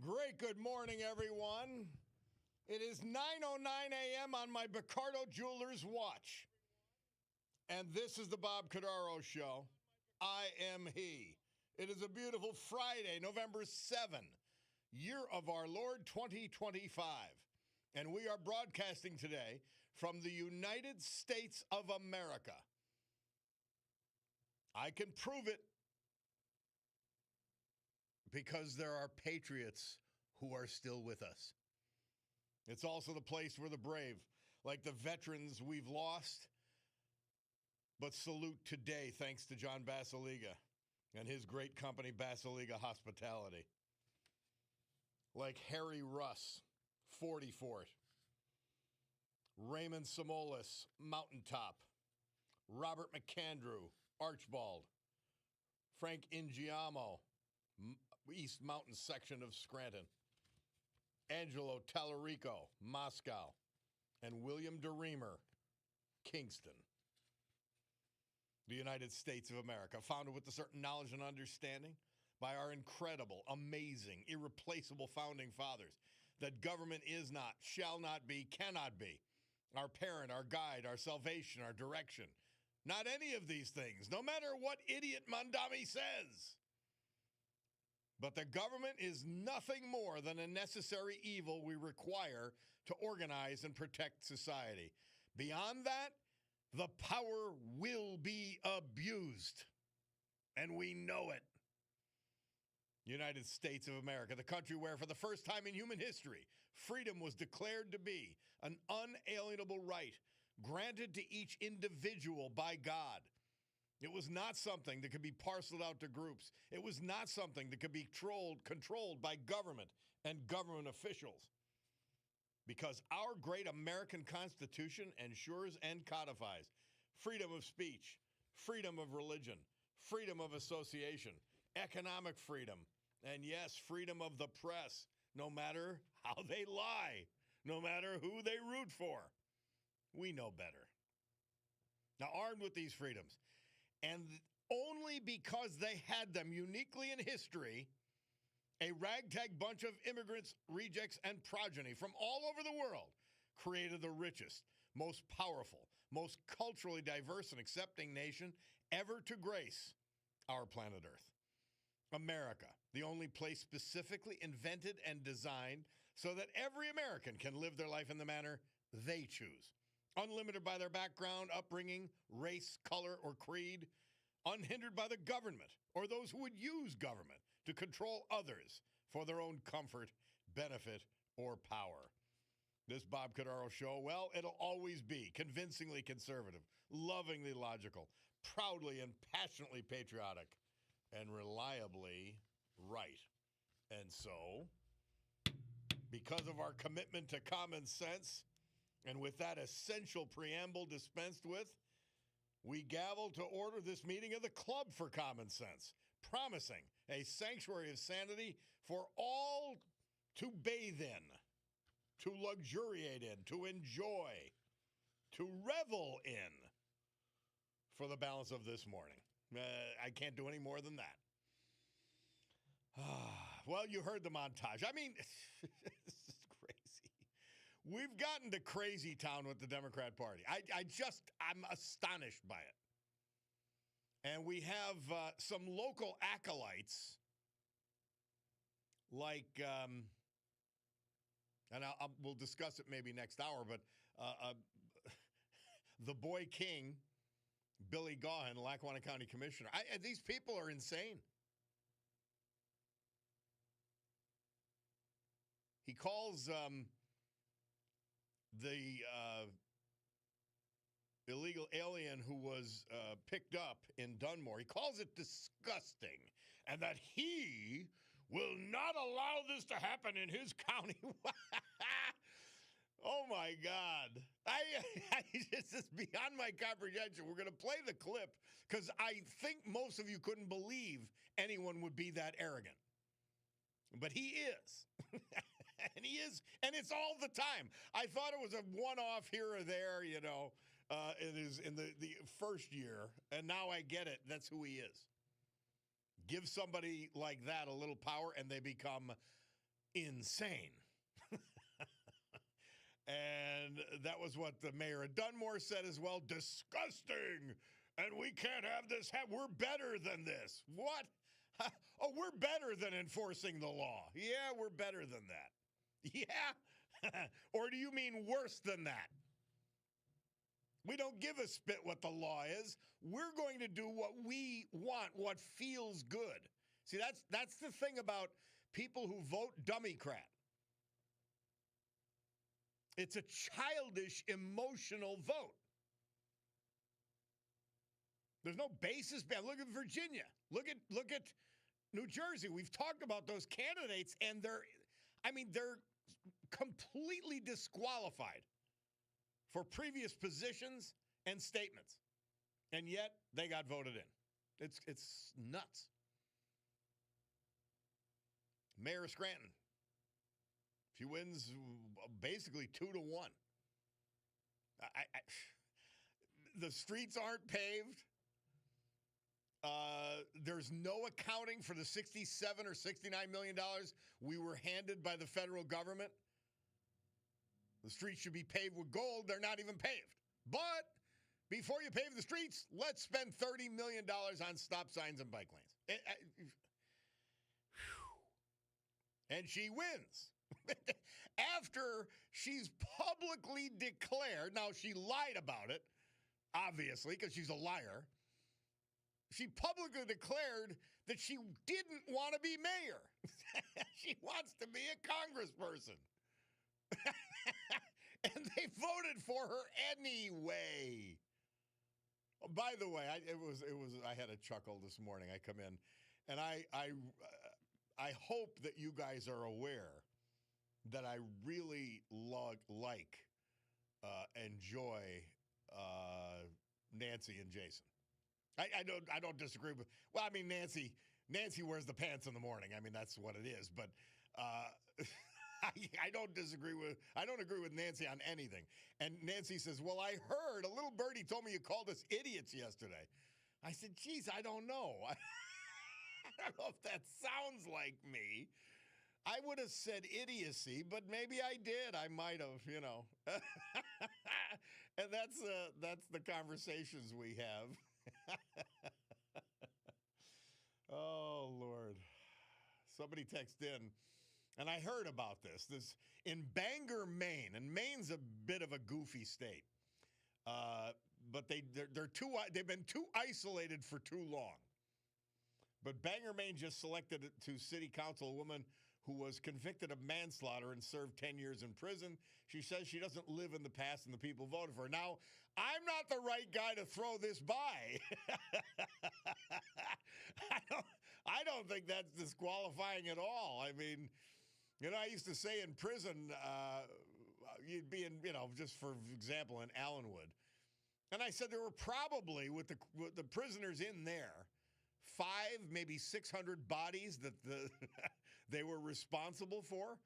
Great good morning, everyone. It is 9:09 a.m. on my Picardo Jewelers watch. And this is the Bob Cordaro Show. I am he. It is a beautiful Friday, November 7, year of our Lord 2025. And we are broadcasting today from the United States of America. I can prove it because there are patriots who are still with us. It's also the place where the brave, like the veterans we've lost, but salute today thanks to John Basiliga and his great company, Basiliga Hospitality. Like Harry Russ, 40 Fort, Raymond Samolis, Mountaintop, Robert McAndrew, Archbald, Frank Ingiamo, East Mountain section of Scranton, Angelo Tallarico, Moscow, and William DeReamer, Kingston. The United States of America, founded with a certain knowledge and understanding by our incredible, amazing, irreplaceable founding fathers, that government is not, shall not be, cannot be our parent, our guide, our salvation, our direction. Not any of these things, no matter what idiot Mandami says. But the government is nothing more than a necessary evil we require to organize and protect society. Beyond that, the power will be abused. And we know it. United States of America, the country where for the first time in human history, freedom was declared to be an unalienable right granted to each individual by God. It was not something that could be parceled out to groups. It was not something that could be controlled by government and government officials. Because our great American Constitution ensures and codifies freedom of speech, freedom of religion, freedom of association, economic freedom, and yes, freedom of the press, no matter how they lie, no matter who they root for. We know better. Now, armed with these freedoms, and only because they had them uniquely in history, a ragtag bunch of immigrants, rejects, and progeny from all over the world created the richest, most powerful, most culturally diverse and accepting nation ever to grace our planet Earth. America, the only place specifically invented and designed so that every American can live their life in the manner they choose, unlimited by their background, upbringing, race, color, or creed, unhindered by the government or those who would use government to control others for their own comfort, benefit, or power. This Bob Cordaro Show, well, it'll always be convincingly conservative, lovingly logical, proudly and passionately patriotic, and reliably right. And so, because of our commitment to common sense, and with that essential preamble dispensed with, we gavel to order this meeting of the Club for Common Sense, promising a sanctuary of sanity for all to bathe in, to luxuriate in, to enjoy, to revel in for the balance of this morning. I can't do any more than that. Well, you heard the montage. I mean, this is crazy. We've gotten to crazy town with the Democrat Party. I'm astonished by it. And we have some local acolytes like, and we'll discuss it maybe next hour, but the boy king, Billy Gaughan, Lackawanna County Commissioner. These people are insane. He calls the illegal alien who was picked up in Dunmore, he calls it disgusting, and that he will not allow this to happen in his county. Oh, my God. This is beyond my comprehension. We're going to play the clip because I think most of you couldn't believe anyone would be that arrogant. But he is. And he is. And it's all the time. I thought it was a one-off here or there, it is in the first year. And now I get it. That's who he is. Give somebody like that a little power and they become insane. And that was what the mayor of Dunmore said as well. Disgusting. And we can't have this. We're better than this. What? Oh, we're better than enforcing the law. Yeah, we're better than that. Yeah? Or do you mean worse than that? We don't give a spit what the law is. We're going to do what we want, what feels good. See, that's the thing about people who vote Democrat. It's a childish, emotional vote. There's no basis. Look at Virginia. Look at New Jersey. We've talked about those candidates, and they're completely disqualified for previous positions and statements. And yet they got voted in. It's nuts. Mayor of Scranton. She wins basically 2-1. The streets aren't paved. There's no accounting for the $67 or $69 million we were handed by the federal government. The streets should be paved with gold. They're not even paved. But before you pave the streets, let's spend $30 million on stop signs and bike lanes. And she wins. After she's publicly declared, now she lied about it, obviously, because she's a liar. She publicly declared that she didn't want to be mayor. She wants to be a congressperson. And they voted for her anyway. By the way, I had a chuckle this morning. I come in, and I hope that you guys are aware that I really enjoy Nancy and Jason. I don't disagree with. Well, I mean, Nancy wears the pants in the morning. I mean, that's what it is. But I don't agree with Nancy on anything. And Nancy says, "Well, I heard a little birdie told me you called us idiots yesterday." I said, "Geez, I don't know. I don't know if that sounds like me. I would have said idiocy, but maybe I did. I might have, you know." And that's the conversations we have. Oh, Lord. Somebody texted in, and I heard about this. This in Bangor, Maine, and Maine's a bit of a goofy state. But they've been too isolated for too long. But Bangor, Maine just selected to city council a woman who was convicted of manslaughter and served 10 years in prison. She says she doesn't live in the past and the people voted for her. Now, I'm not the right guy to throw this by. I don't think that's disqualifying at all. I mean, you know, I used to say in prison, you'd be in, you know, just for example, in Allenwood. And I said there were probably, with the prisoners in there, 500, maybe 600 bodies that they were responsible for.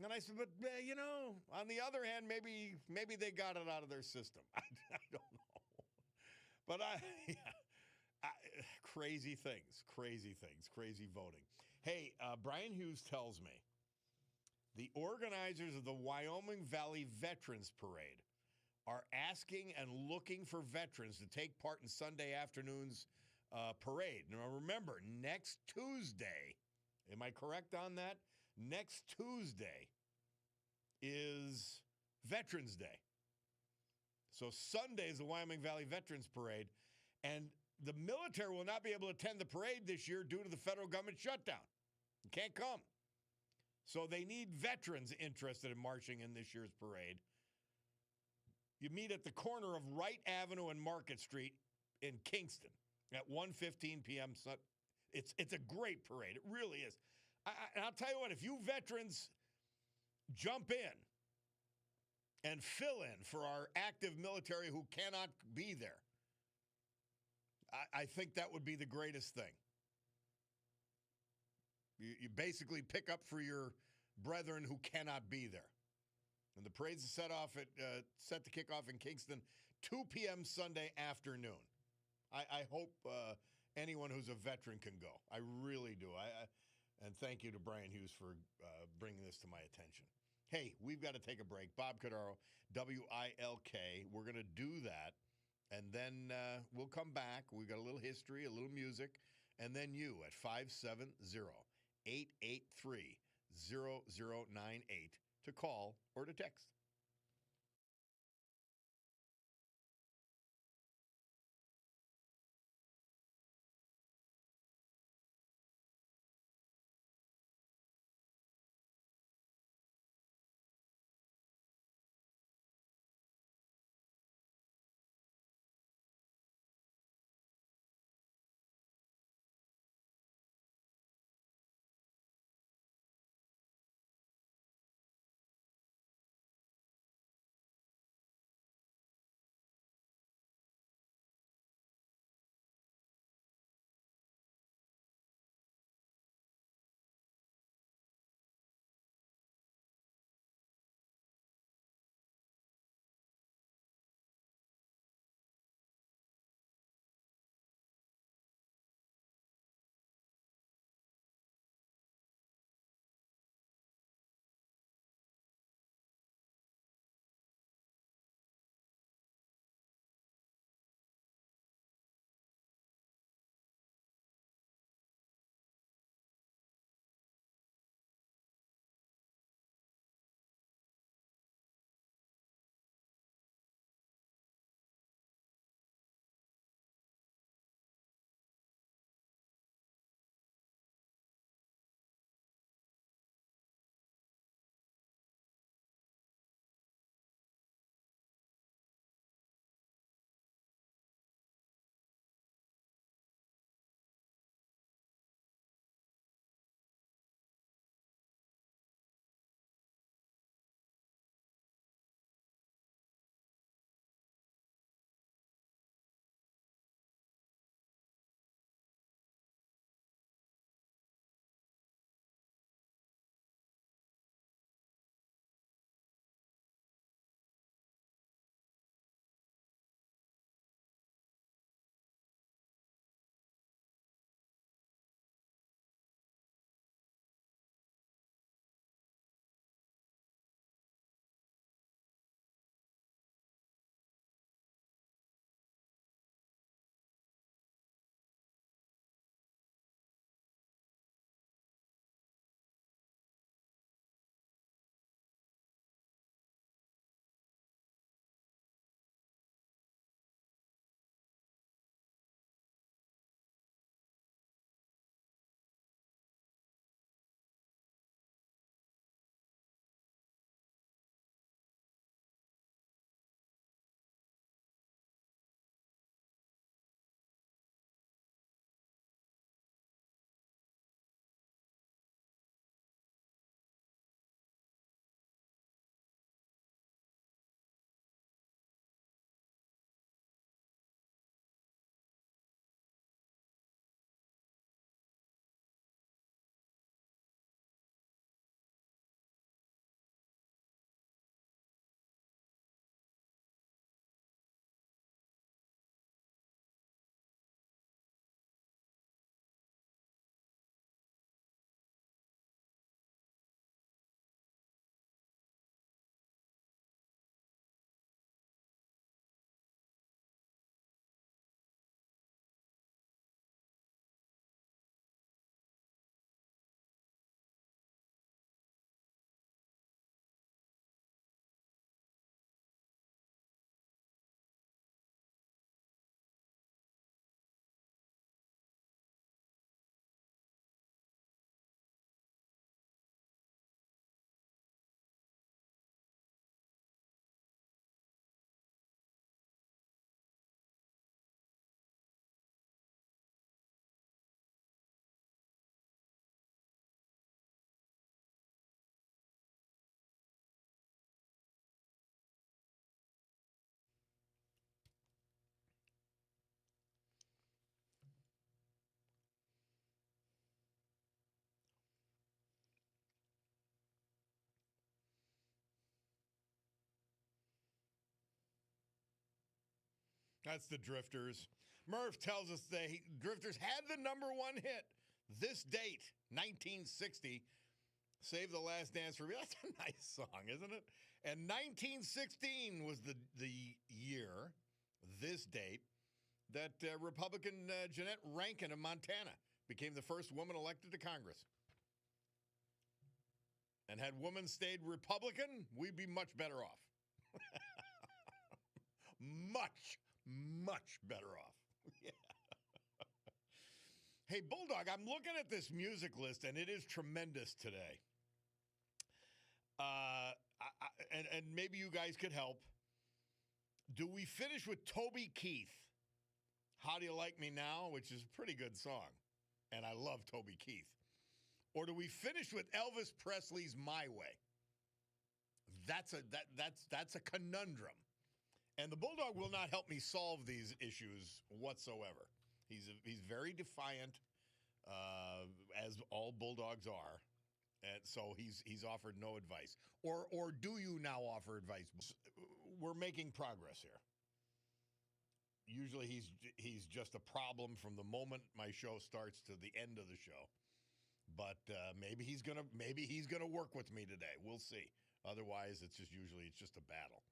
And I said, but, you know, on the other hand, maybe they got it out of their system. I don't know. But crazy things, crazy voting. Hey, Brian Hughes tells me the organizers of the Wyoming Valley Veterans Parade are asking and looking for veterans to take part in Sunday afternoon's parade. Now, remember, next Tuesday, am I correct on that? Next Tuesday is Veterans Day. So Sunday is the Wyoming Valley Veterans Parade, and the military will not be able to attend the parade this year due to the federal government shutdown. You can't come. So they need veterans interested in marching in this year's parade. You meet at the corner of Wright Avenue and Market Street in Kingston at 1:15 p.m. It's a great parade. It really is. And I'll tell you what, if you veterans jump in and fill in for our active military who cannot be there, I think that would be the greatest thing. You basically pick up for your brethren who cannot be there. And the parade's set to kick off in Kingston 2 p.m. Sunday afternoon. I hope anyone who's a veteran can go. I really do. And thank you to Brian Hughes for bringing this to my attention. Hey, we've got to take a break. Bob Cordaro, WILK. We're going to do that, and then we'll come back. We've got a little history, a little music, and then you at 570-883-0098 to call or to text. That's the Drifters. Murph tells us the Drifters had the number one hit. This date, 1960, Save the Last Dance for Me. That's a nice song, isn't it? And 1916 was the year, this date, that Republican Jeanette Rankin of Montana became the first woman elected to Congress. And had women stayed Republican, we'd be much better off. Much, much better off. Yeah. Hey, Bulldog, I'm looking at this music list, and it is tremendous today. And maybe you guys could help. Do we finish with Toby Keith, How Do You Like Me Now, which is a pretty good song, and I love Toby Keith. Or do we finish with Elvis Presley's My Way? That's a conundrum. And the Bulldog will not help me solve these issues whatsoever. He's very defiant, as all Bulldogs are. And so he's offered no advice. Or do you now offer advice? We're making progress here. Usually he's just a problem from the moment my show starts to the end of the show. But maybe he's gonna work with me today. We'll see. Otherwise, it's just a battle.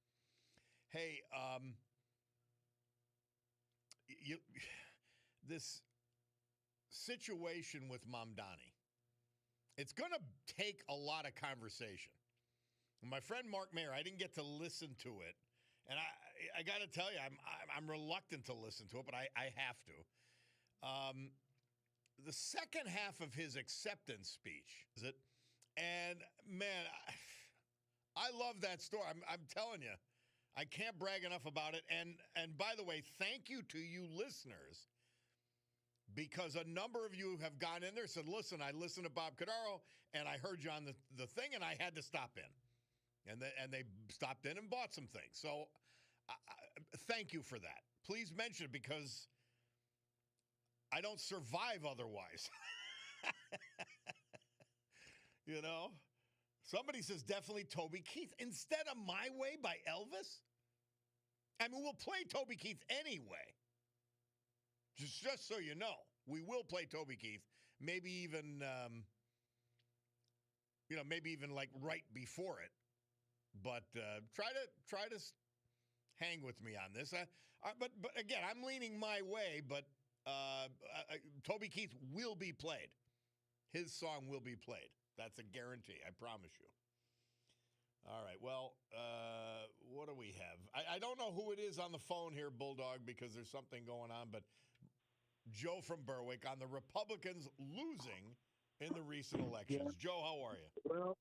Hey, this situation with Mamdani, it's going to take a lot of conversation. My friend Mark Mayer, I didn't get to listen to it, and I got to tell you, I'm reluctant to listen to it, but I have to. The second half of his acceptance speech, is it? And man, I love that story. I'm telling you, I can't brag enough about it. And by the way, thank you to you listeners, because a number of you have gone in there and said, listen, I listened to Bob Cordaro, and I heard you on the thing, and I had to stop in. And they stopped in and bought some things. So thank you for that. Please mention it, because I don't survive otherwise. You know? Somebody says definitely Toby Keith instead of My Way by Elvis. I mean, we'll play Toby Keith anyway. Just so you know, we will play Toby Keith. Maybe even, like right before it. But try to hang with me on this. But again, I'm leaning My Way. But Toby Keith will be played. His song will be played. That's a guarantee. I promise you. All right. Well, what do we have? I don't know who it is on the phone here, Bulldog, because there's something going on. But Joe from Berwick on the Republicans losing in the recent elections. Yeah. Joe, how are you? Well,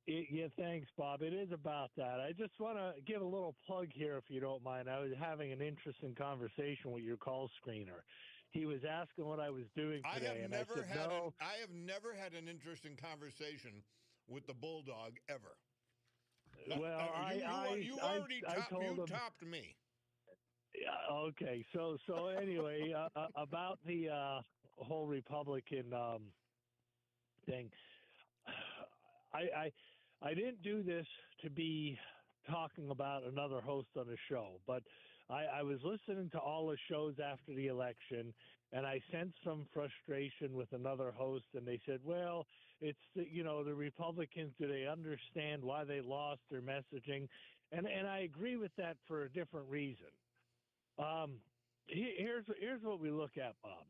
yeah, thanks, Bob. It is about that. I just want to give a little plug here, if you don't mind. I was having an interesting conversation with your call screener. He was asking what I was doing today, I have never had an interesting conversation with the Bulldog ever. Well, you topped me. Yeah, okay. So anyway, about the whole Republican thing, I didn't do this to be talking about another host on a show, but I was listening to all the shows after the election, and I sensed some frustration with another host, and they said, well, it's the Republicans, do they understand why they lost their messaging? And I agree with that for a different reason. Here's what we look at, Bob.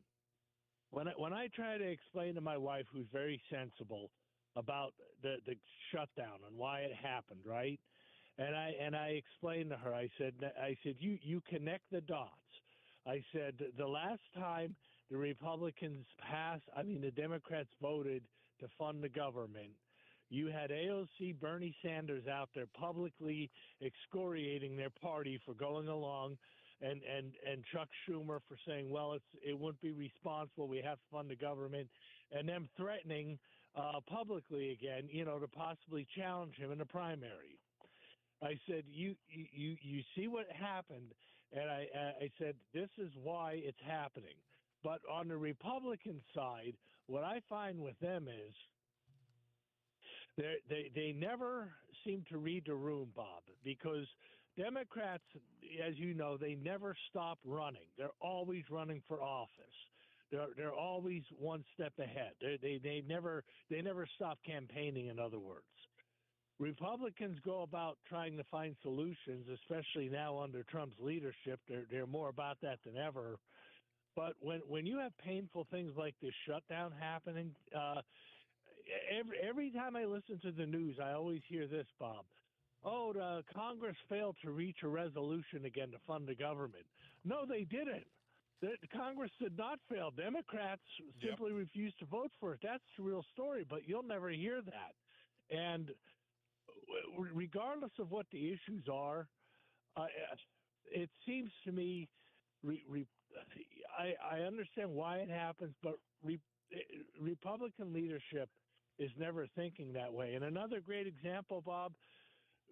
When I try to explain to my wife, who's very sensible, about the shutdown and why it happened, right? And I explained to her, I said, you connect the dots. I said, the last time the Republicans the Democrats voted to fund the government, you had AOC Bernie Sanders out there publicly excoriating their party for going along, and Chuck Schumer for saying, well, it wouldn't be responsible, we have to fund the government, and them threatening publicly again, to possibly challenge him in the primary. I said, you see what happened, and I said, this is why it's happening. But on the Republican side, what I find with them is they never seem to read the room, Bob, because Democrats, as you know, they never stop running. They're always running for office. They're always one step ahead. They never stop campaigning. In other words, Republicans go about trying to find solutions, especially now under Trump's leadership. They're more about that than ever. But when you have painful things like this shutdown happening, every time I listen to the news, I always hear this, Bob. Oh, the Congress failed to reach a resolution again to fund the government. No, they didn't. The Congress did not fail. Democrats simply refused to vote for it. That's the real story, but you'll never hear that. And regardless of what the issues are, it seems to me I understand why it happens, but Republican leadership is never thinking that way. And another great example, Bob,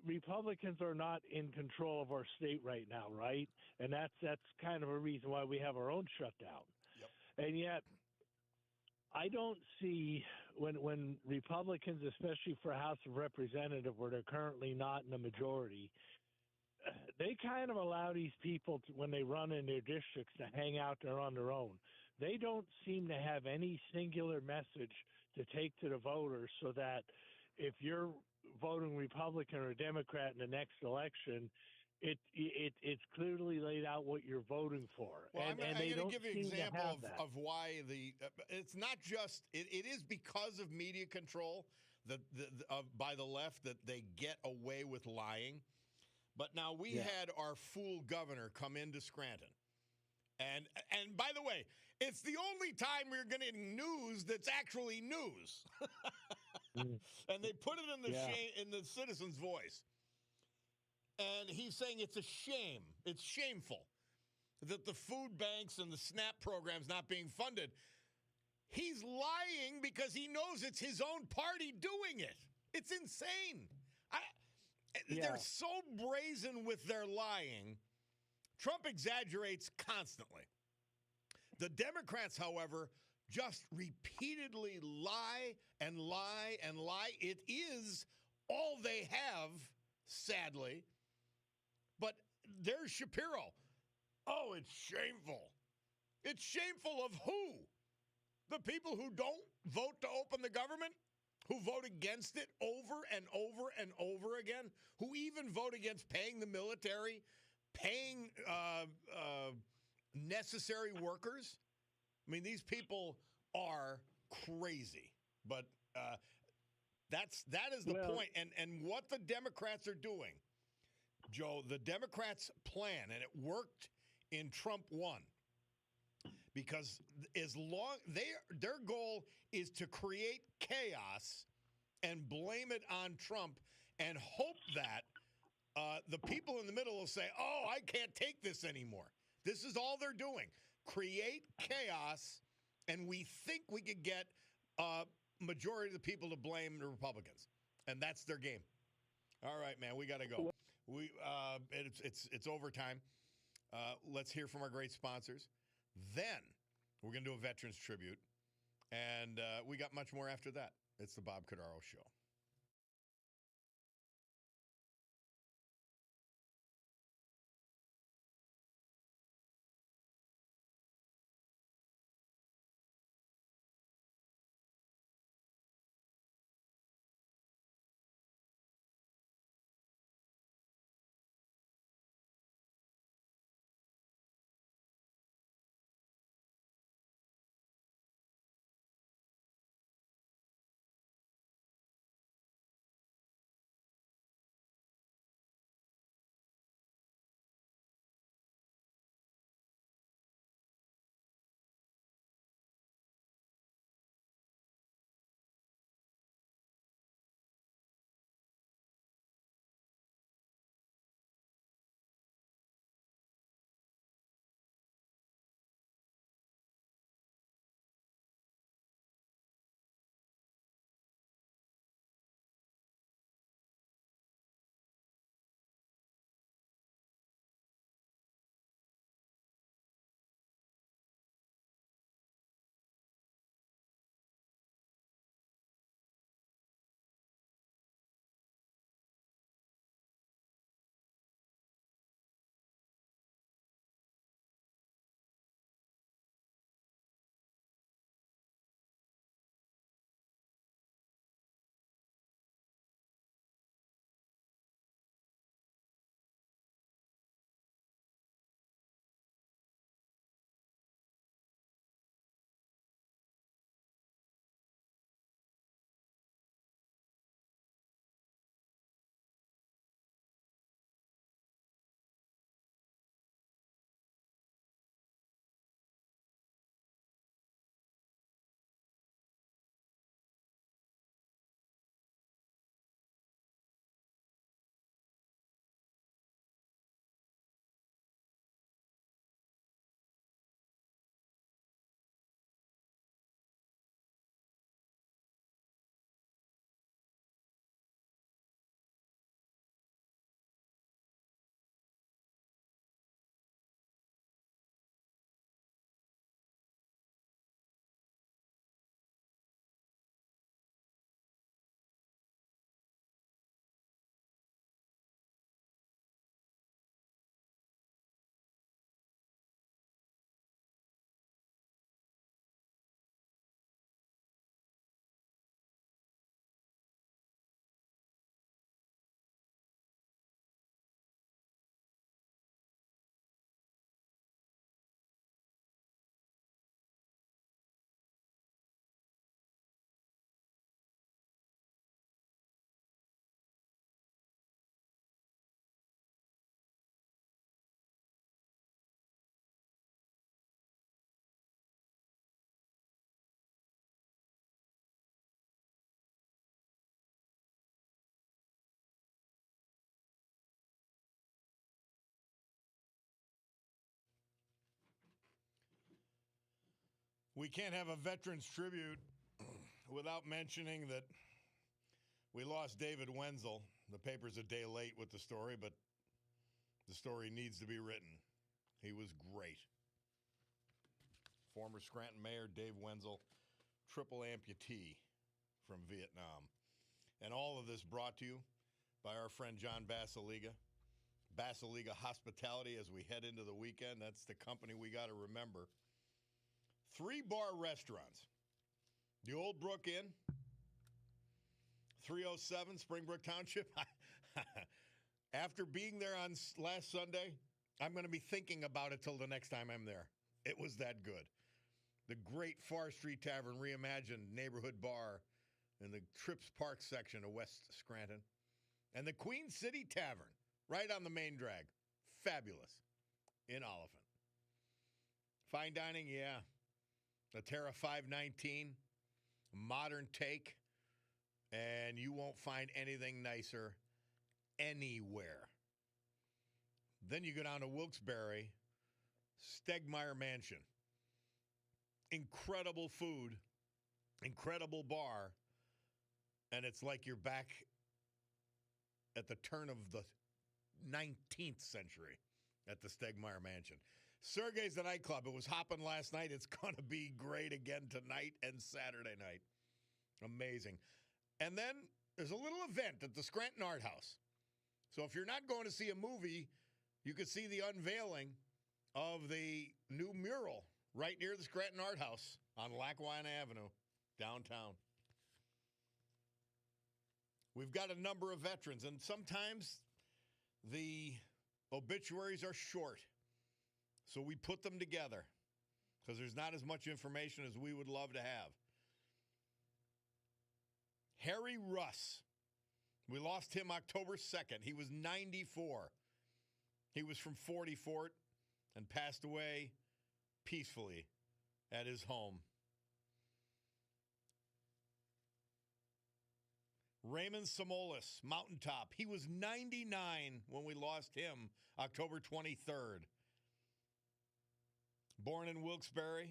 Republicans are not in control of our state right now, right? And that's kind of a reason why we have our own shutdown. Yep. And yet, I don't see when Republicans, especially for House of Representatives, where they're currently not in the majority, they kind of allow these people to, when they run in their districts, to hang out there on their own. They don't seem to have any singular message to take to the voters, so that if you're voting Republican or Democrat in the next election, it's clearly laid out what you're voting for. Well, and I'm they going don't to give you an seem to example have that. of why it's not just it is because of media control by the left that they get away with lying. But now we had our fool governor come into Scranton. And by the way, it's the only time we're getting news that's actually news. And they put it in the citizen's voice. And he's saying it's a shame. It's shameful that the food banks and the SNAP program's not being funded. He's lying because he knows it's his own party doing it. It's insane. They're so brazen with their lying. Trump exaggerates constantly. The Democrats, however, just repeatedly lie and lie and lie. It is all they have, sadly. But there's Shapiro. Oh, it's shameful. It's shameful of who? The people who don't vote to open the government? Who vote against it over and over and over again? Who even vote against paying the military, paying necessary workers? I mean, these people are crazy. But that is the point. And what the Democrats are doing, Joe, the Democrats' plan, and it worked in Trump 1, because as long their goal is to create chaos and blame it on Trump and hope that the people in the middle will say, oh, I can't take this anymore. This is all they're doing. Create chaos, and we think we could get a majority of the people to blame the Republicans. And that's their game. All right, man, we got to go. It's overtime. Let's hear from our great sponsors. Then we're going to do a Veterans Tribute. And we got much more after that. It's the Bob Cordaro Show. We can't have a veterans tribute without mentioning that we lost David Wenzel. The paper's a day late with the story, but the story needs to be written. He was great. Former Scranton Mayor Dave Wenzel, triple amputee from Vietnam. And all of this brought to you by our friend John Basiliga. Basiliga Hospitality as we head into the weekend. That's the company we got to remember. 3-bar restaurants. The Old Brook Inn, 307 Springbrook Township. After being there on last Sunday, I'm going to be thinking about it till the next time I'm there. It was that good. The great Far Street Tavern reimagined neighborhood bar in the Trips Park section of West Scranton. And the Queen City Tavern, right on the main drag. Fabulous. In Oliphant. Fine dining, yeah. The Terra 519. Modern take. And you won't find anything nicer anywhere. Then you go down to Wilkes-Barre. Stegmeyer Mansion. Incredible food. Incredible bar. And it's like you're back at the turn of the 19th century at the Stegmeyer Mansion. Sergei's the nightclub. It was hopping last night. It's going to be great again tonight and Saturday night. Amazing. And then there's a little event at the Scranton Art House. So if you're not going to see a movie, you could see the unveiling of the new mural right near the Scranton Art House on Lackawanna Avenue, downtown. We've got a number of veterans, and sometimes the obituaries are short. So we put them together because there's not as much information as we would love to have. Harry Russ. We lost him October 2nd. He was 94. He was from 40 Fort and passed away peacefully at his home. Raymond Samolis, Mountaintop. He was 99 when we lost him October 23rd. Born in Wilkes-Barre.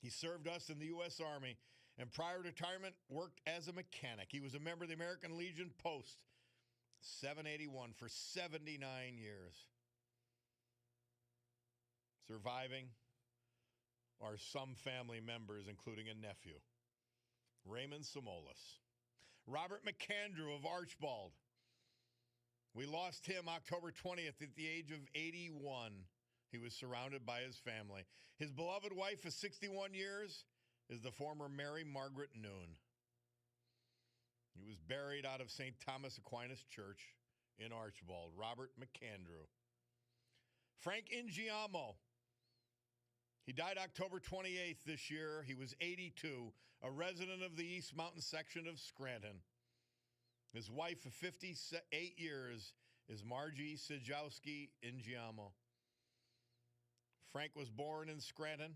He served us in the U.S. Army and prior to retirement worked as a mechanic. He was a member of the American Legion Post 781 for 79 years. Surviving are some family members, including a nephew, Raymond Samolis. Robert McAndrew of Archbald. We lost him October 20th at the age of 81. He was surrounded by his family. His beloved wife of 61 years is the former Mary Margaret Noon. He was buried out of St. Thomas Aquinas Church in Archbald. Robert McAndrew. Frank Ingiamo. He died October 28th this year. He was 82, a resident of the East Mountain section of Scranton. His wife of 58 years is Margie Sejowski Ingiamo. Frank was born in Scranton.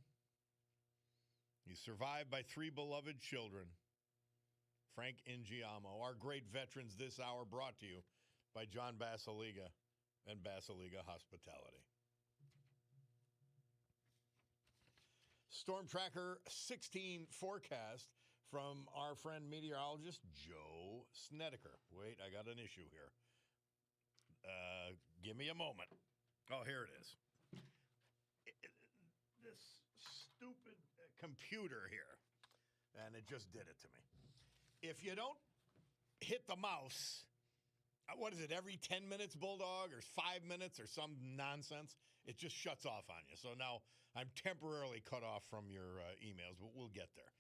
He's survived by 3 beloved children. Frank Ingiamo, our great veterans this hour, brought to you by John Basiliga and Basiliga Hospitality. Storm Tracker 16 forecast from our friend meteorologist Joe Snedeker. Wait, I got an issue here. Give me a moment. Oh, here it is. This stupid computer here, and it just did it to me. If you don't hit the mouse, what is it, every 10 minutes, Bulldog, or 5 minutes, or some nonsense, it just shuts off on you. So now I'm temporarily cut off from your emails, but we'll get there.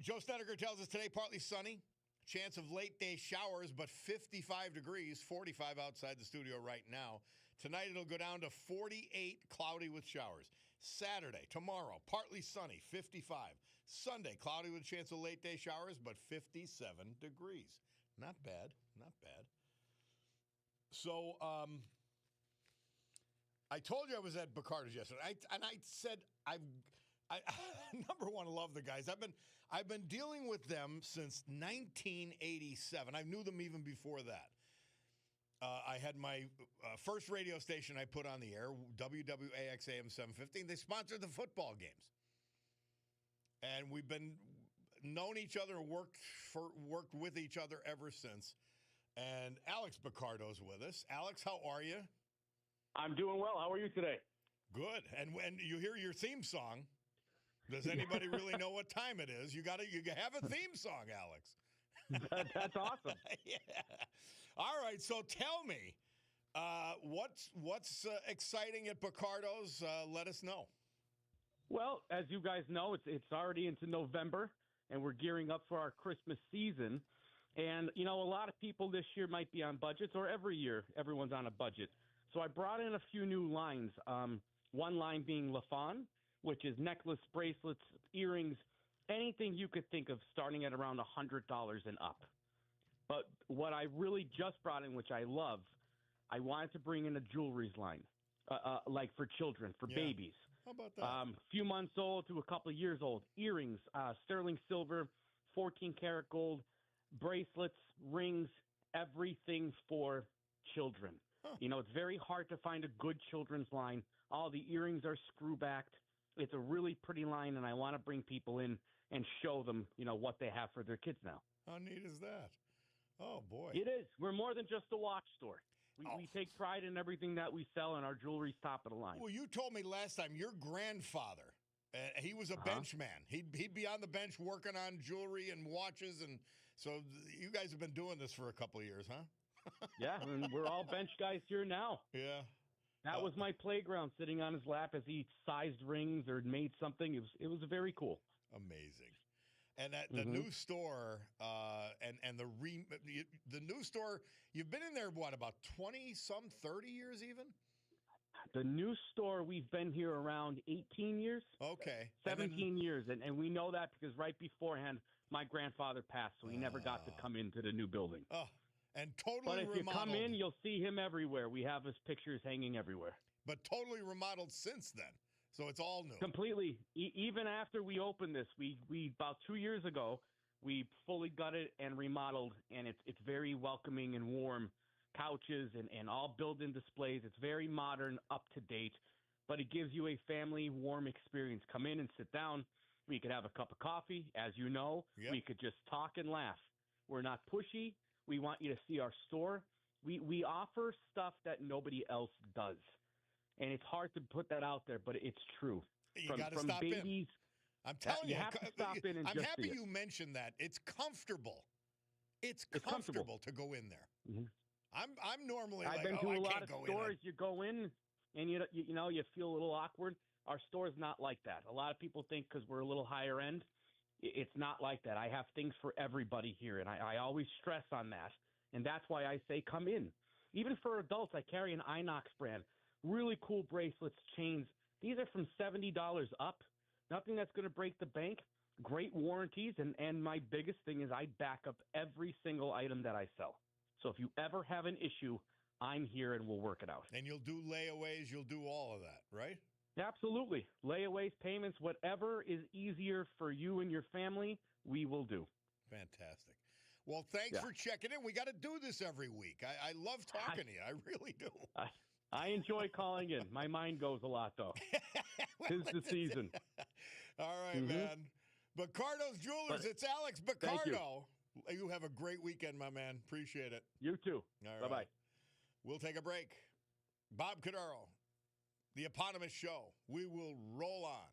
Joe Snedeker tells us today partly sunny, chance of late day showers, but 55 degrees, 45 outside the studio right now. Tonight it'll go down to 48, cloudy with showers. Saturday, tomorrow, partly sunny, 55. Sunday, cloudy with a chance of late day showers, but 57 degrees. Not bad, not bad. So, I told you I was at Bacardi's yesterday, and I said I number one, love the guys. I've been dealing with them since 1987. I knew them even before that. I had my first radio station I put on the air, WWAX AM 715. They sponsored the football games. And we've been known each other and worked with each other ever since. And Alex Picardo's with us. Alex, how are you? I'm doing well. How are you today? Good. And when you hear your theme song, does anybody really know what time it is? You have a theme song, Alex. That's awesome. Yeah. All right. So tell me, what's exciting at Picardo's? Let us know. Well, as you guys know, it's already into November, and we're gearing up for our Christmas season. And, a lot of people this year might be on budgets, or every year everyone's on a budget. So I brought in a few new lines, one line being LaFawn, which is necklace, bracelets, earrings, anything you could think of starting at around $100 and up. But what I really just brought in, which I love, I wanted to bring in a jewelry line, like for children, for babies. How about that? A few months old to a couple of years old. Earrings, sterling silver, 14-karat gold, bracelets, rings, everything for children. Huh. It's very hard to find a good children's line. All the earrings are screw-backed. It's a really pretty line, and I want to bring people in and show them, what they have for their kids now. How neat is that? Oh, boy. It is. We're more than just a watch store. We take pride in everything that we sell, and our jewelry's top of the line. Well, you told me last time your grandfather, he was a bench man. He'd be on the bench working on jewelry and watches, and so you guys have been doing this for a couple of years, huh? Yeah, and we're all bench guys here now. Yeah. That was my playground, sitting on his lap as he sized rings or made something. It was very cool. Amazing. And at the new store, and the new store, you've been in there, what, about 20-some, 30 years even? The new store, we've been here around 18 years. Okay. 17 years. And we know that because right beforehand, my grandfather passed, so he never got to come into the new building. Oh, and totally but if remodeled. you come in, you'll see him everywhere. We have his pictures hanging everywhere. But totally remodeled since then. So it's all new. Completely. Even after we opened this, we about 2 years ago, we fully gutted and remodeled, and it's very welcoming and warm. Couches and all built-in displays. It's very modern, up to date, but it gives you a family warm experience. Come in and sit down. We could have a cup of coffee, as you know. Yep. We could just talk and laugh. We're not pushy. We want you to see our store. We offer stuff that nobody else does. And it's hard to put that out there, but it's true. You got to from stop babies, in. I'm telling you. You have to stop in and I'm just happy see it. you mentioned that. It's comfortable. It's comfortable comfortable to go in there. Mm-hmm. I'm normally I've like, been to I a lot can't of go stores. in. You go in and you feel a little awkward. Our store's not like that. A lot of people think because we're a little higher end, it's not like that. I have things for everybody here, and I always stress on that. And that's why I say come in. Even for adults, I carry an Inox brand. Really cool bracelets, chains. These are from $70 up. Nothing that's going to break the bank. Great warranties. And my biggest thing is I back up every single item that I sell. So if you ever have an issue, I'm here and we'll work it out. And you'll do layaways. You'll do all of that, right? Absolutely. Layaways, payments, whatever is easier for you and your family, we will do. Fantastic. Well, thanks for checking in. We got to do this every week. I love talking to you. I really do. I enjoy calling in. My mind goes a lot, though. Tis the season. All right, man. Picardo's Jewelers. It's Alex Picardo. You have a great weekend, my man. Appreciate it. You too. All right. Bye-bye. We'll take a break. Bob Cordaro, the eponymous show. We will roll on.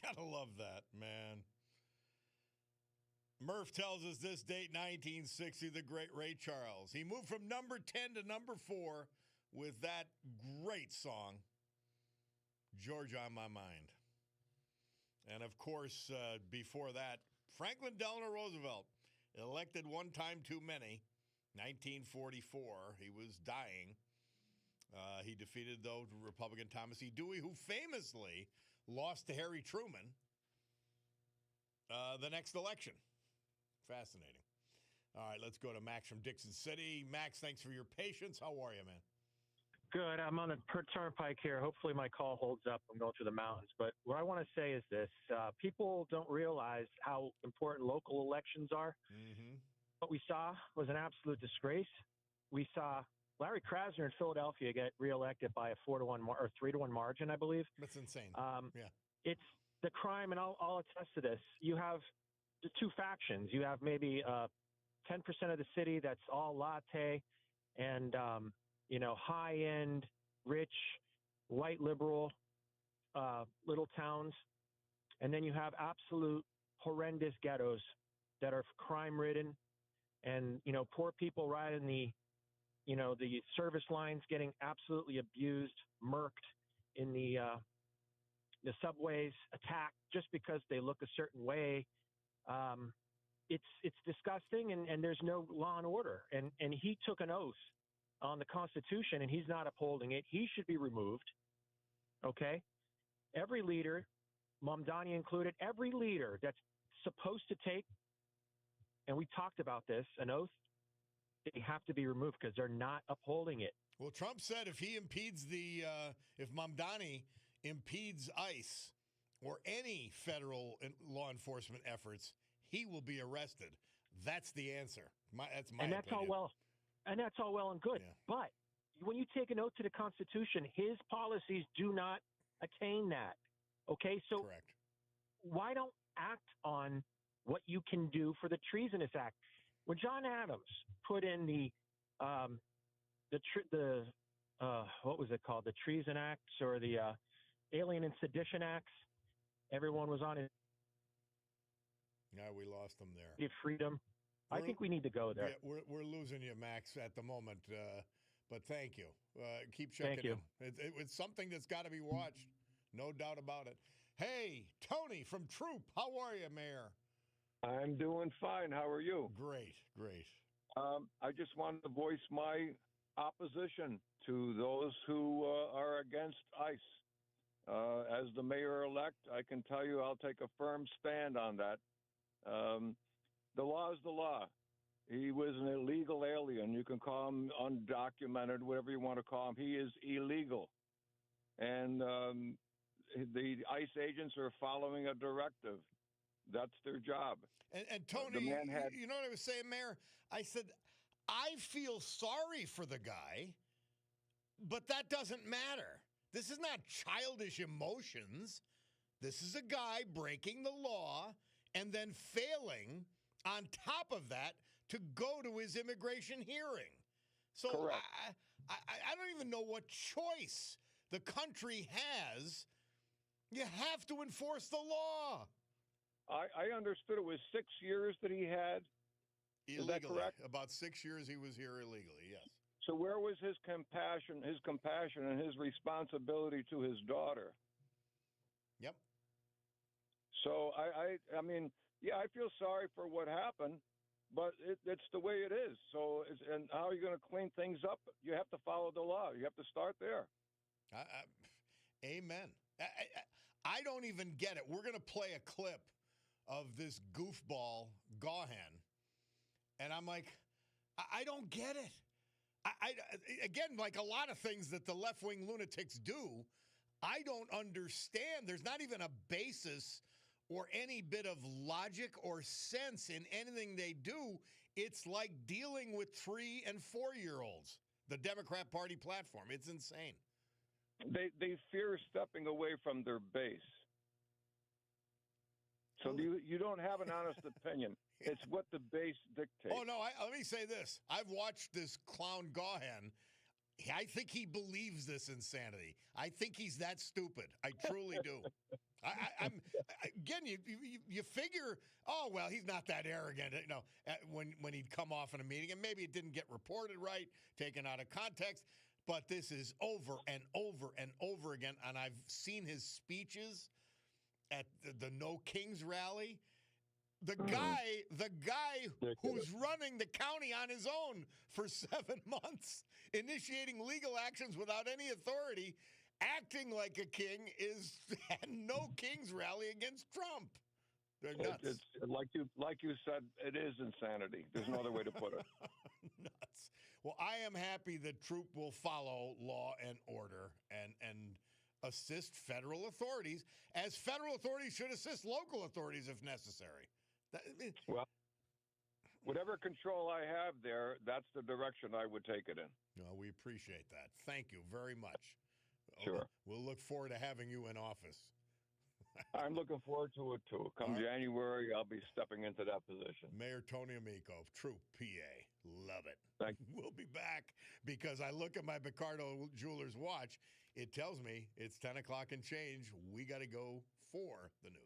Gotta love that, man. Murph tells us this date, 1960, the great Ray Charles. He moved from number 10 to number 4 with that great song, Georgia on My Mind. And, of course, before that, Franklin Delano Roosevelt, elected one time too many, 1944. He was dying. He defeated, though, Republican Thomas E. Dewey, who famously lost to Harry Truman the next election. Fascinating. All right, let's go to Max from Dixon City. Max, thanks for your patience. How are you, man? Good. I'm on the turnpike here. Hopefully my call holds up. I'm going through the mountains. But what I want to say is this. People don't realize how important local elections are. Mm-hmm. What we saw was an absolute disgrace. We saw Larry Krasner in Philadelphia get reelected by a 4-1 or 3-1 margin, I believe. That's insane. Yeah. It's the crime, and I'll attest to this. You have the two factions. You have maybe 10% of the city that's all latte and high-end, rich, white liberal little towns. And then you have absolute horrendous ghettos that are crime-ridden and, poor people riding the service lines getting absolutely abused, murked in the subways, attacked just because they look a certain way. It's disgusting, and there's no law and order. And he took an oath on the Constitution, and he's not upholding it. He should be removed. Okay? Every leader, Mamdani included, every leader that's supposed to take, and we talked about this, an oath, they have to be removed because they're not upholding it. Well, Trump said if he impedes if Mamdani impedes ICE or any federal law enforcement efforts, he will be arrested. That's the answer. That's my opinion. That's all well and good. Yeah. But when you take an oath to the Constitution, his policies do not attain that. Okay, so Correct. Why don't act on what you can do for the Treasonous Act? When John Adams put in the what was it called, the Treason Acts or the Alien and Sedition Acts, everyone was on it. Yeah, we lost them there. Give freedom. I think we need to go there. Yeah, we're losing you, Max, at the moment. But thank you. Keep checking Thank you. in. It's something that's got to be watched. No doubt about it. Hey, Tony from Troop. How are you, Mayor? I'm doing fine. How are you? Great. I just wanted to voice my opposition to those who are against ICE. As the mayor-elect, I can tell you I'll take a firm stand on that. The law is the law. He was an illegal alien. You can call him undocumented, whatever you want to call him. He is illegal. And the ICE agents are following a directive. That's their job. And Tony, you know what I was saying, Mayor? I said, I feel sorry for the guy, but that doesn't matter. This is not childish emotions. This is a guy breaking the law and then failing on top of that to go to his immigration hearing. So I don't even know what choice the country has. You have to enforce the law. I understood it was 6 years that he had. Illegally. Is that correct? About 6 years he was here illegally, yes. So where was his compassion and his responsibility to his daughter? Yep. So I mean, yeah, I feel sorry for what happened, but it's the way it is. So, and how are you going to clean things up? You have to follow the law. You have to start there. Amen. I don't even get it. We're going to play a clip of this goofball Gahan, and I'm like, I don't get it. Again, like a lot of things that the left-wing lunatics do, I don't understand. There's not even a basis or any bit of logic or sense in anything they do. It's like dealing with 3- and 4-year-olds, the Democrat Party platform. It's insane. They fear stepping away from their base. So you don't have an honest opinion. Yeah. It's what the base dictates. Oh, no, let me say this. I've watched this clown Gahan I think he believes this insanity. I think he's that stupid. I truly do. I'm again. You figure, oh well, he's not that arrogant. You know, when he'd come off in a meeting, and maybe it didn't get reported right, taken out of context. But this is over and over and over again, and I've seen his speeches at the No Kings rally. The guy who's running the county on his own for 7 months, initiating legal actions without any authority, acting like a king, is at No Kings rally against Trump. They're nuts. It's like you said, it is insanity. There's no other way to put it. Nuts. Well, I am happy that Troop will follow law and order and assist federal authorities, as federal authorities should assist local authorities if necessary. Well, whatever control I have there, that's the direction I would take it in. Well, we appreciate that. Thank you very much. Sure. We'll look forward to having you in office. I'm looking forward to it, too. Come January, I'll be stepping into that position. Mayor Tony Amico, Troop PA. Love it. Thank you. We'll be back because I look at my Picardo Jewelers watch. It tells me it's 10 o'clock and change. We got to go for the news.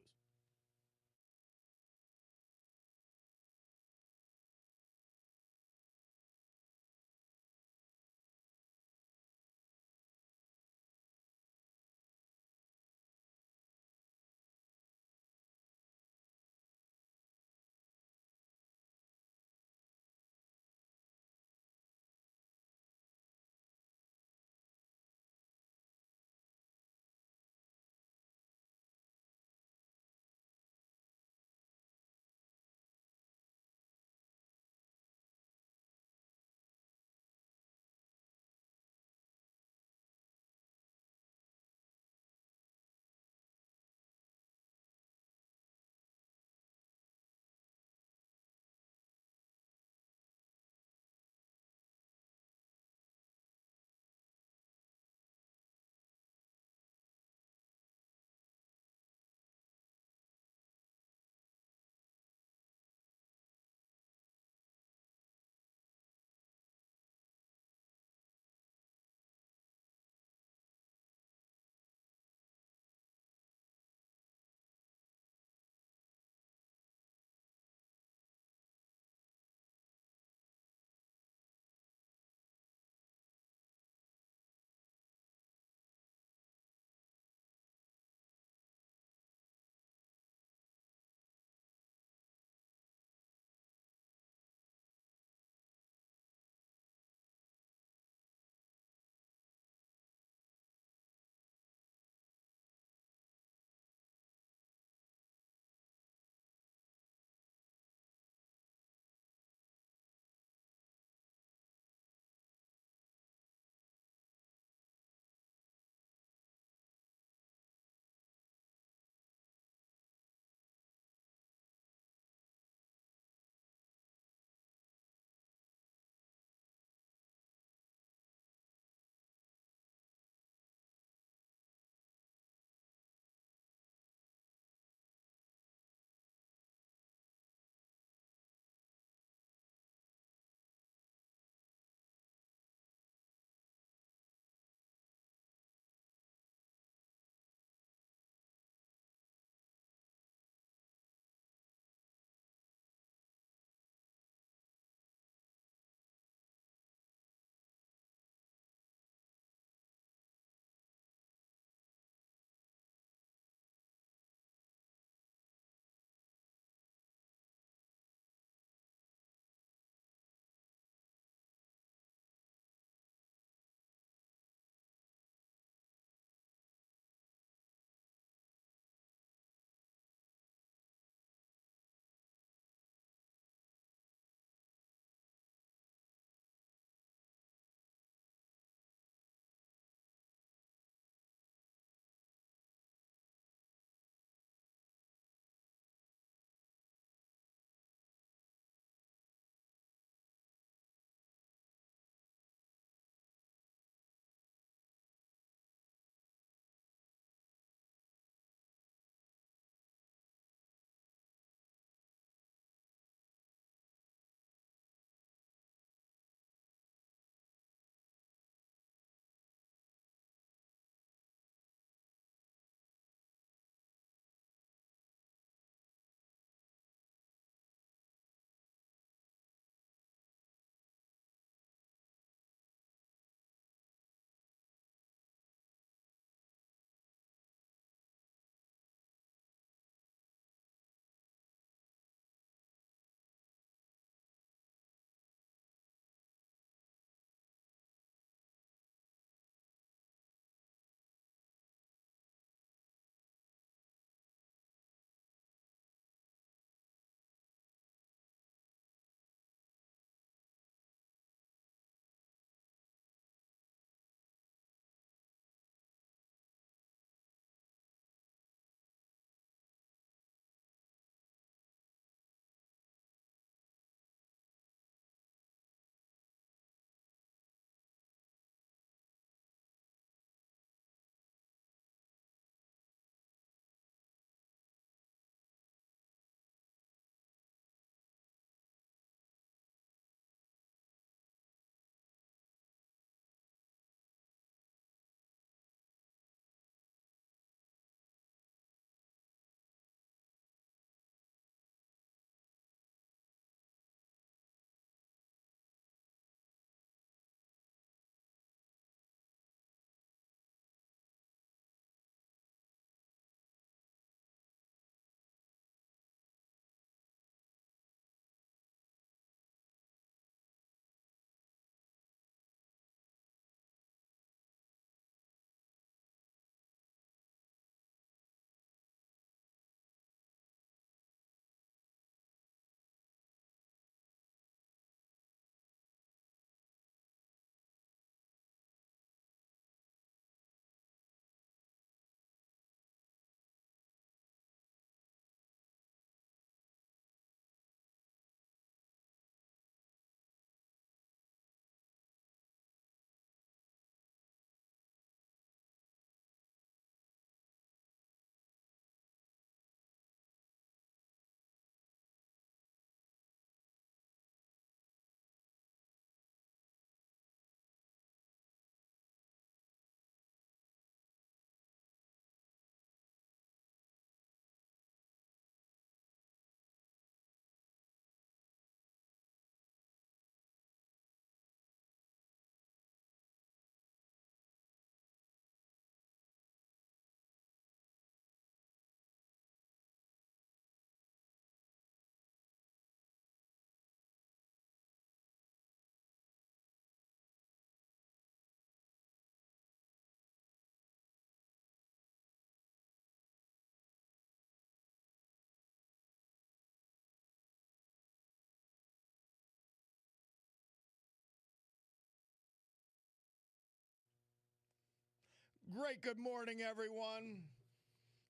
great good morning, everyone.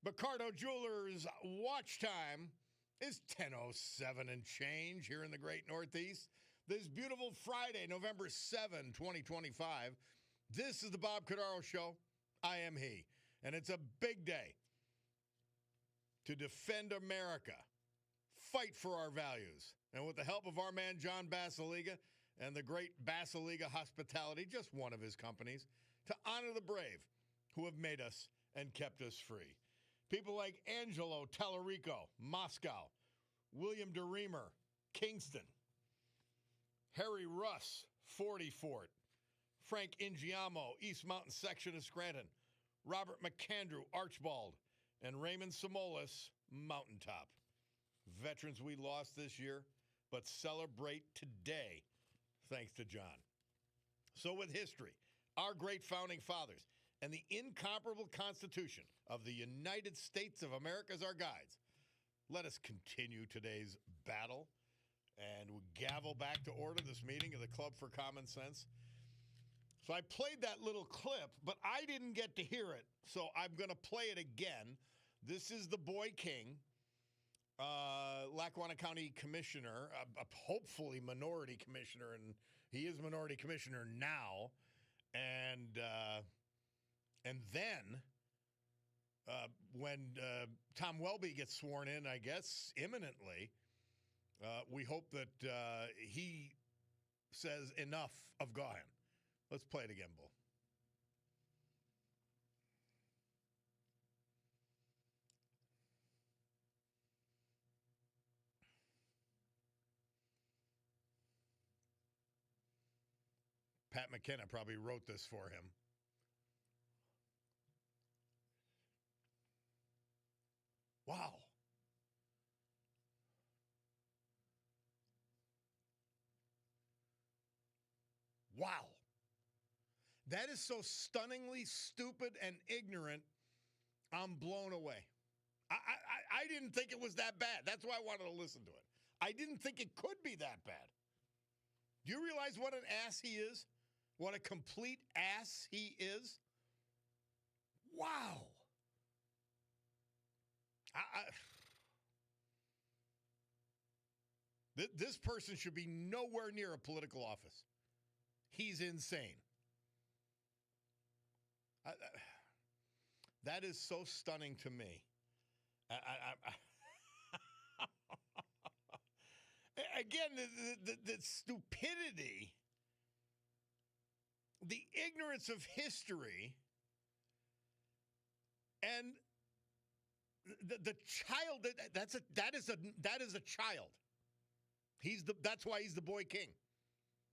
Bacardo Jewelers watch time is 10:07 and change here in the great Northeast. This beautiful Friday, November 7, 2025. This is the Bob Cordaro Show. I am he. And it's a big day to defend America, fight for our values. And with the help of our man, John Basiliga, and the great Basiliga Hospitality, just one of his companies, to honor the brave who have made us and kept us free. People like Angelo Tallarico, Moscow, William DeReamer, Kingston, Harry Russ, 40 Fort, Frank Ingiamo, East Mountain Section of Scranton, Robert McAndrew, Archbald, and Raymond Samolis, Mountaintop. Veterans we lost this year, but celebrate today, thanks to John. So with history, our great founding fathers, and the incomparable Constitution of the United States of America as our guides, let us continue today's battle and we gavel back to order this meeting of the Club for Common Sense. So I played that little clip, but I didn't get to hear it, so I'm going to play it again. This is the Boy King, Lackawanna County Commissioner, hopefully minority commissioner, and he is minority commissioner now. And then when Tom Welby gets sworn in, I guess, imminently, we hope that he says enough of Gahan. Let's play it again, Bull. Pat McKenna probably wrote this for him. Wow. Wow. That is so stunningly stupid and ignorant, I'm blown away. I didn't think it was that bad. That's why I wanted to listen to it. I didn't think it could be that bad. Do you realize what an ass he is? What a complete ass he is? Wow. This person should be nowhere near a political office. He's insane. That is so stunning to me. Again, the stupidity, the ignorance of history, and the child that is a child. That's why he's the boy king,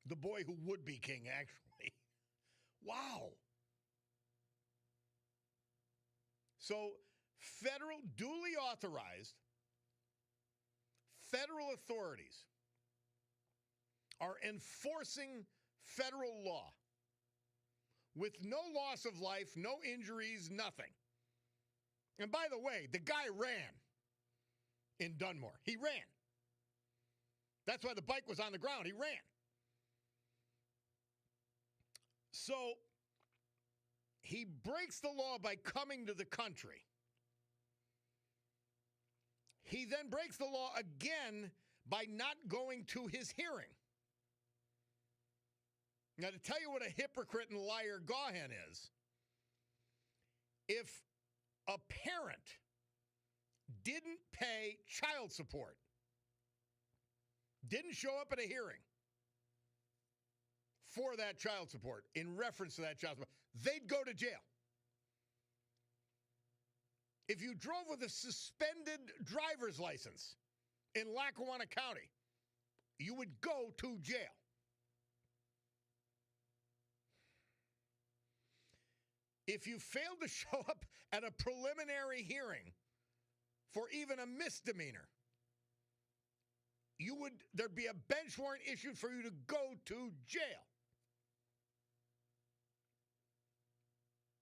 the boy who would be king, actually. Wow. So, duly authorized federal authorities are enforcing federal law with no loss of life, no injuries, nothing. And by the way, the guy ran in Dunmore. He ran. That's why the bike was on the ground. He ran. So he breaks the law by coming to the country. He then breaks the law again by not going to his hearing. Now, to tell you what a hypocrite and liar Gahan is, if a parent didn't pay child support, didn't show up at a hearing for that child support, in reference to that child support, they'd go to jail. If you drove with a suspended driver's license in Lackawanna County, you would go to jail. If you failed to show up at a preliminary hearing for even a misdemeanor, there'd be a bench warrant issued for you to go to jail.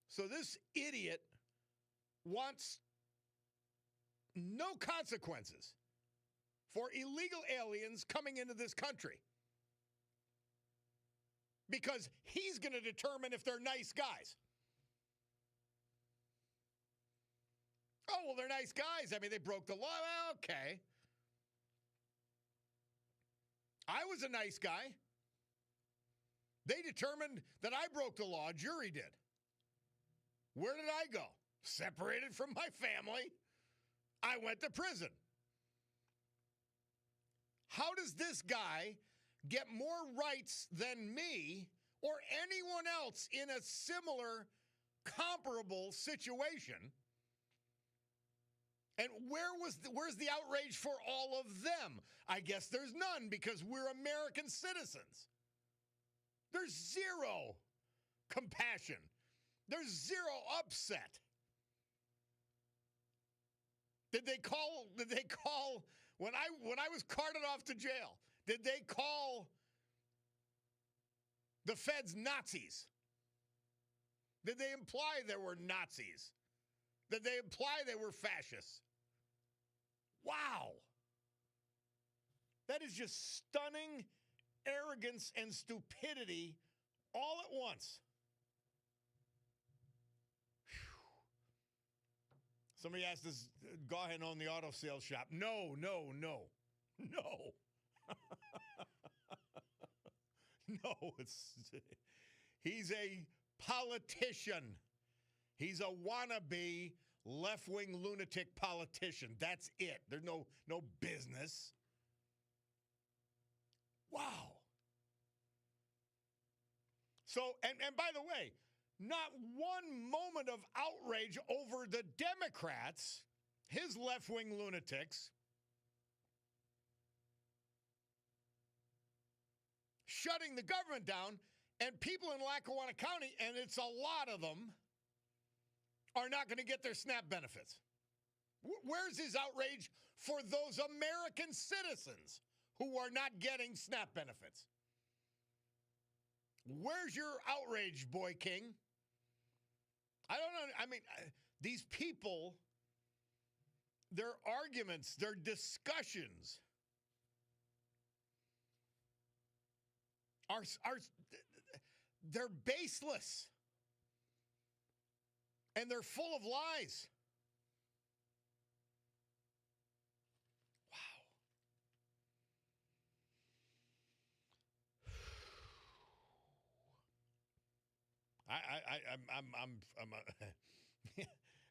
So this idiot wants no consequences for illegal aliens coming into this country because he's going to determine if they're nice guys. Oh, well, they're nice guys. I mean, they broke the law. Well, okay. I was a nice guy. They determined that I broke the law. A jury did. Where did I go? Separated from my family. I went to prison. How does this guy get more rights than me or anyone else in a similar, comparable situation? And where's the outrage for all of them? I guess there's none because we're American citizens. There's zero compassion. There's zero upset. Did they call when I was carted off to jail? Did they call the feds Nazis? Did they imply there were Nazis? Did they imply they were fascists? Wow. That is just stunning arrogance and stupidity all at once. Whew. Somebody asked us, go ahead and own the auto sales shop. No. No. He's a politician. He's a wannabe left-wing lunatic politician. That's it. There's no business. Wow. So, and by the way, not one moment of outrage over the Democrats, his left-wing lunatics, shutting the government down, and people in Lackawanna County, and it's a lot of them, are not going to get their SNAP benefits. Where's his outrage for those American citizens who are not getting SNAP benefits? Where's your outrage, Boy King? I don't know. I mean, these people, their arguments, their discussions are they're baseless. And they're full of lies. Wow. I'm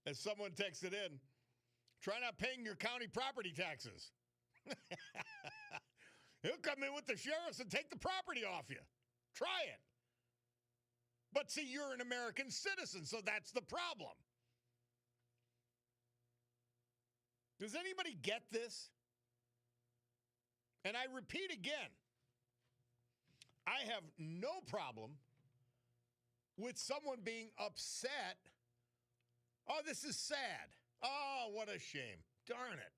as someone texted in, try not paying your county property taxes. He'll come in with the sheriffs and take the property off you. Try it. But see, you're an American citizen, so that's the problem. Does anybody get this? And I repeat again, I have no problem with someone being upset. Oh, this is sad. Oh, what a shame. Darn it.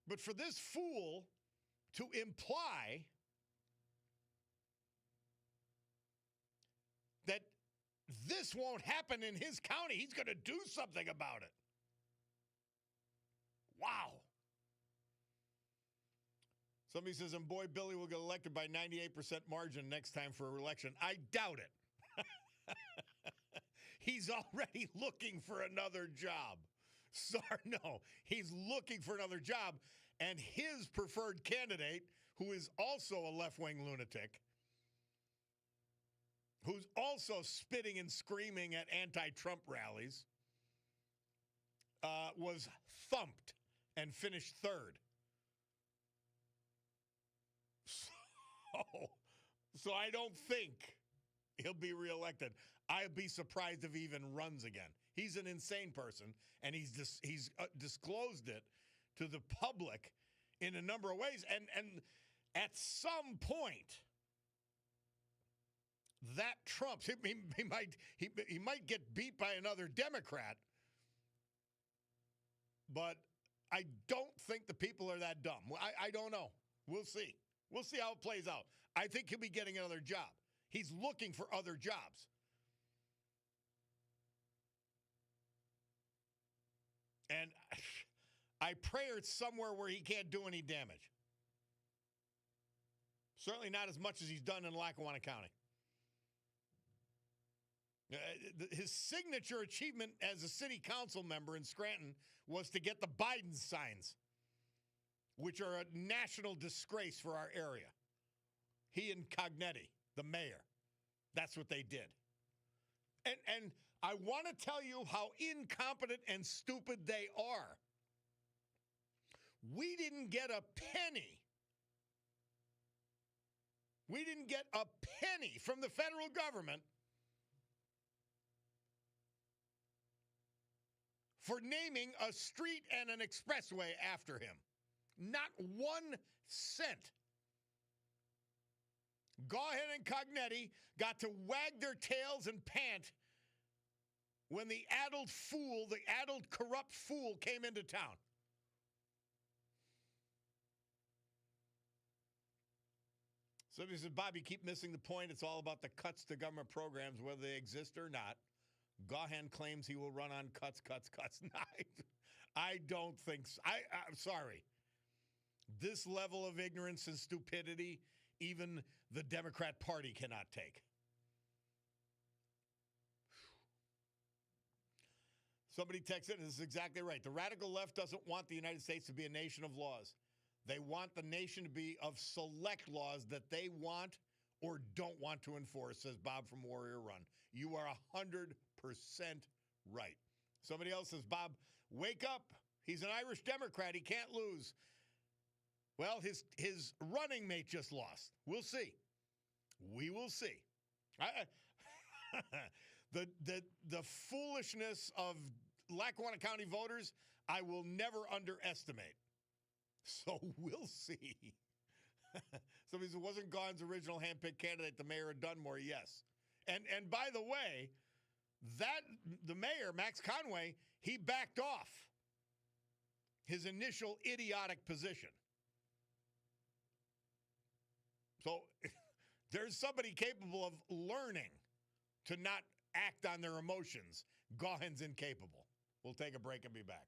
But for this fool to imply that this won't happen in his county, he's going to do something about it. Wow. Somebody says, and boy, Billy will get elected by 98% margin next time for a election. I doubt it. He's already looking for another job. Sorry, no. He's looking for another job, and his preferred candidate, who is also a left-wing lunatic, who's also spitting and screaming at anti-Trump rallies, was thumped and finished third. So I don't think he'll be reelected. I'd be surprised if he even runs again. He's an insane person, and he's disclosed it to the public in a number of ways. And at some point, that trumps. He might get beat by another Democrat, but I don't think the people are that dumb. I don't know. We'll see. We'll see how it plays out. I think he'll be getting another job. He's looking for other jobs. And I pray it's somewhere where he can't do any damage. Certainly not as much as he's done in Lackawanna County. His signature achievement as a city council member in Scranton was to get the Biden signs, which are a national disgrace for our area. He and Cognetti, the mayor, that's what they did. And I want to tell you how incompetent and stupid they are. We didn't get a penny. We didn't get a penny from the federal government for naming a street and an expressway after him. Not 1 cent. Gaughan and Cognetti got to wag their tails and pant when the addled corrupt fool came into town. Somebody said, Bob, you keep missing the point. It's all about the cuts to government programs, whether they exist or not. Gaughan claims he will run on cuts. I don't think so. I'm sorry. This level of ignorance and stupidity, even the Democrat Party cannot take. Somebody texted, and this is exactly right. The radical left doesn't want the United States to be a nation of laws. They want the nation to be of select laws that they want or don't want to enforce, says Bob from Warrior Run. You are 100% right. Somebody else says, Bob, wake up. He's an Irish Democrat. He can't lose. Well, his running mate just lost. We'll see. We will see. The foolishness of Lackawanna County voters, I will never underestimate. So we'll see. Somebody said, wasn't Gaughan's original handpicked candidate the mayor of Dunmore? Yes. And by the way, the mayor, Max Conway, he backed off his initial idiotic position. So there's somebody capable of learning to not act on their emotions. Gaughan's incapable. We'll take a break and be back.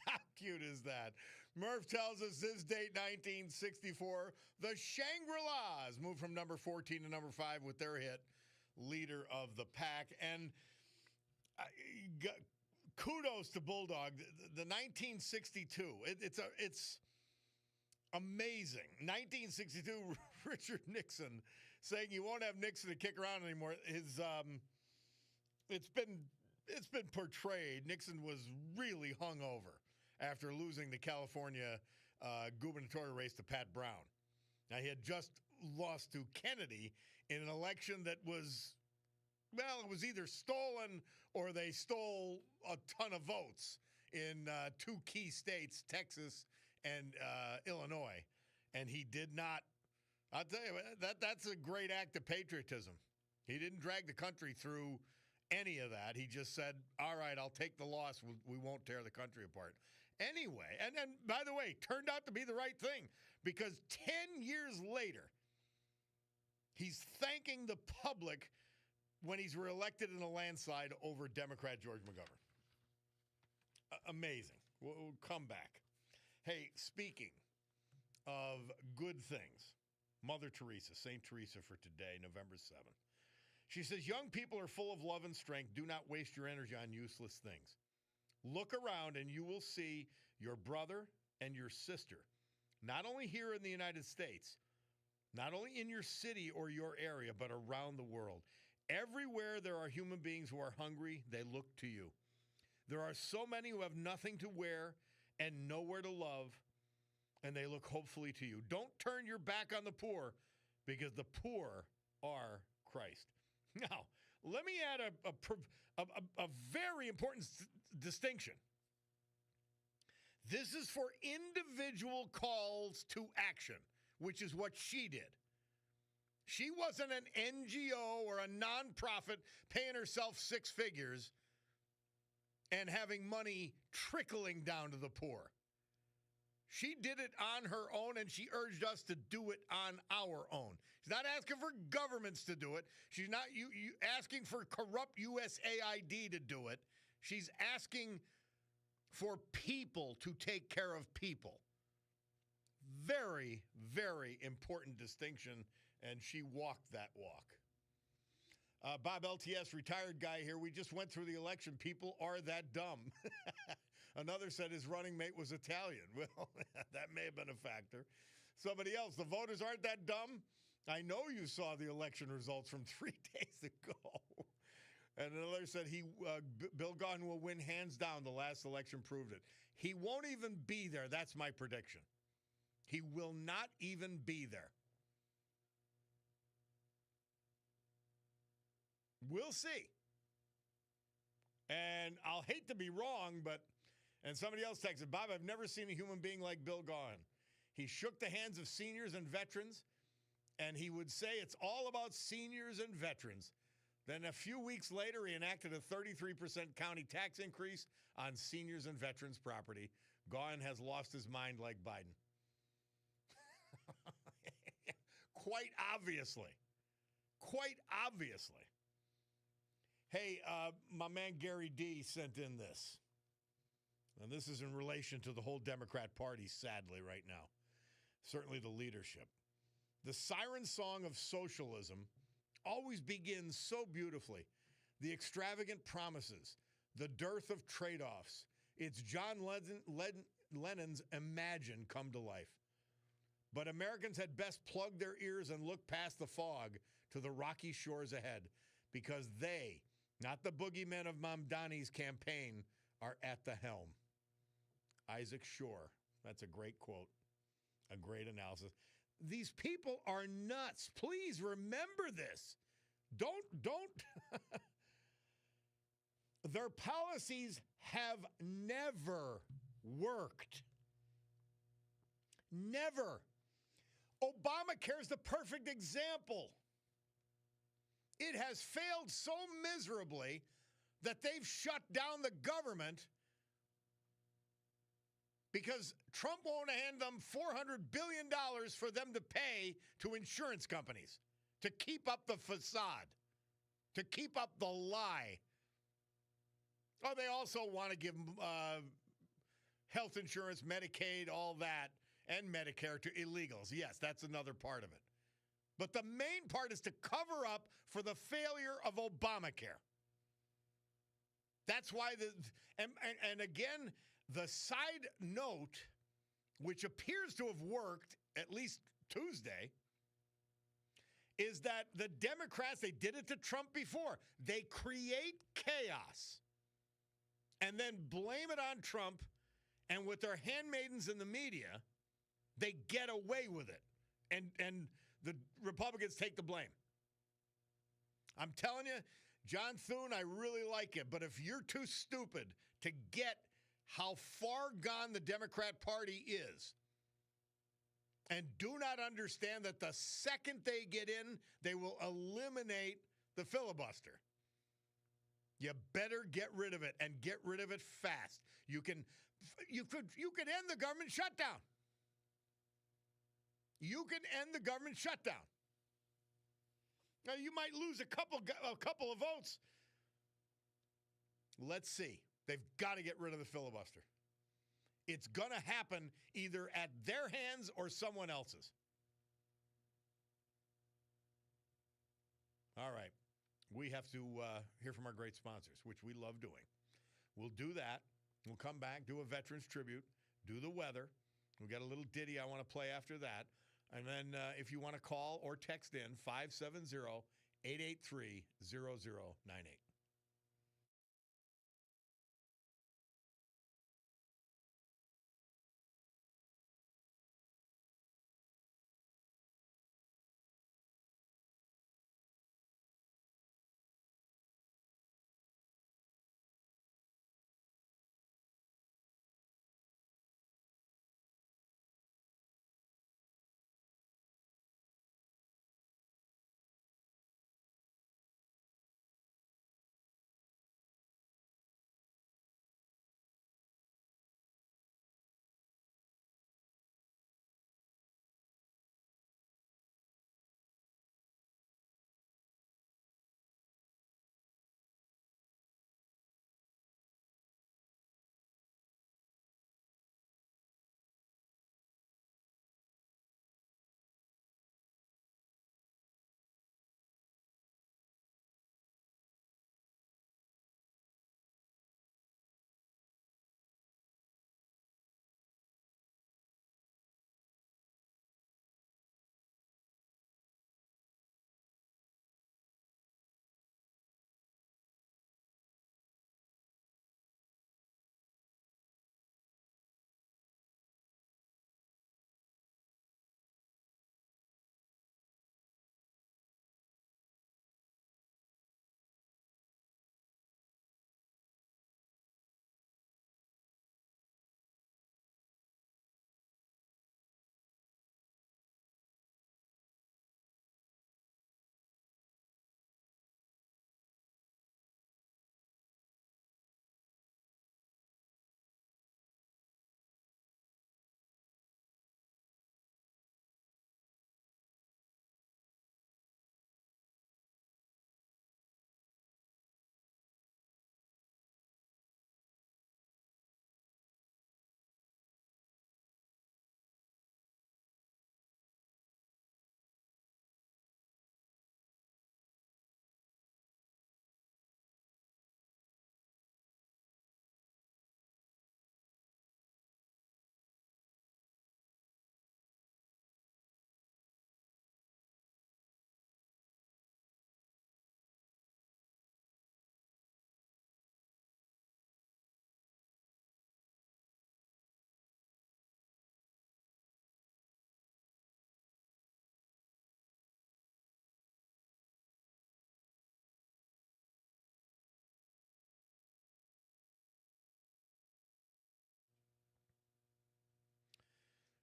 How cute is that? Murph tells us this date, 1964, the Shangri-Las moved from number 14 to number 5 with their hit, Leader of the Pack. And kudos to Bulldog. The 1962, it's amazing. 1962, Richard Nixon saying you won't have Nixon to kick around anymore. It's been portrayed. Nixon was really hungover after losing the California gubernatorial race to Pat Brown. Now, he had just lost to Kennedy in an election that was, well, it was either stolen or they stole a ton of votes in two key states, Texas and Illinois. And he did not, I'll tell you, that's a great act of patriotism. He didn't drag the country through any of that. He just said, all right, I'll take the loss. We won't tear the country apart. Anyway, and by the way, turned out to be the right thing because 10 years later, he's thanking the public when he's reelected in a landslide over Democrat George McGovern. Amazing. We'll come back. Hey, speaking of good things, Mother Teresa, St. Teresa for today, November 7th. She says, young people are full of love and strength. Do not waste your energy on useless things. Look around and you will see your brother and your sister, not only here in the United States, not only in your city or your area, but around the world. Everywhere there are human beings who are hungry, they look to you. There are so many who have nothing to wear and nowhere to love, and they look hopefully to you. Don't turn your back on the poor because the poor are Christ. Now, let me add a very important distinction. This is for individual calls to action, which is what she did. She wasn't an NGO or a nonprofit paying herself six figures and having money trickling down to the poor. She did it on her own, and she urged us to do it on our own. She's not asking for governments to do it. She's not asking for corrupt USAID to do it. She's asking for people to take care of people. Very, very important distinction, and she walked that walk. Bob LTS, retired guy here. We just went through the election. People are that dumb. Another said his running mate was Italian. Well, that may have been a factor. Somebody else, the voters aren't that dumb. I know you saw the election results from 3 days ago. And another said Bill Gaughan will win hands down. The last election proved it. He won't even be there. That's my prediction. He will not even be there. We'll see. And I'll hate to be wrong, and somebody else texted, Bob, I've never seen a human being like Bill Gaughan. He shook the hands of seniors and veterans, and he would say it's all about seniors and veterans. Then a few weeks later, he enacted a 33% county tax increase on seniors and veterans property. Gaughan has lost his mind like Biden. Quite obviously. Quite obviously. Hey, my man Gary D sent in this. And this is in relation to the whole Democrat Party, sadly, right now. Certainly the leadership. The siren song of socialism always begins so beautifully. The extravagant promises, the dearth of trade-offs. It's John Lennon's Imagine come to life. But Americans had best plug their ears and look past the fog to the rocky shores ahead, because they, not the boogeymen of Mamdani's campaign, are at the helm. Isaac Shore. That's a great quote. A great analysis. These people are nuts. Please remember this. Don't. Their policies have never worked. Never. Obamacare is the perfect example. It has failed so miserably that they've shut down the government because Trump won't hand them $400 billion for them to pay to insurance companies to keep up the facade, to keep up the lie. Oh, they also want to give health insurance, Medicaid, all that, and Medicare to illegals. Yes, that's another part of it. But the main part is to cover up for the failure of Obamacare. That's why and again, the side note, which appears to have worked at least Tuesday, is that the Democrats, they did it to Trump before. They create chaos and then blame it on Trump, and with their handmaidens in the media, they get away with it. And the Republicans take the blame. I'm telling you, John Thune, I really like it, but if you're too stupid to get how far gone the Democrat Party is and do not understand that the second they get in, they will eliminate the filibuster, you better get rid of it and get rid of it fast. You could end the government shutdown. You can end the government shutdown. Now, you might lose a couple of votes. Let's see. They've got to get rid of the filibuster. It's going to happen either at their hands or someone else's. All right. We have to hear from our great sponsors, which we love doing. We'll do that. We'll come back, do a Veterans Tribute, do the weather. We've got a little ditty I want to play after that. And then if you want to call or text in, 570-883-0098.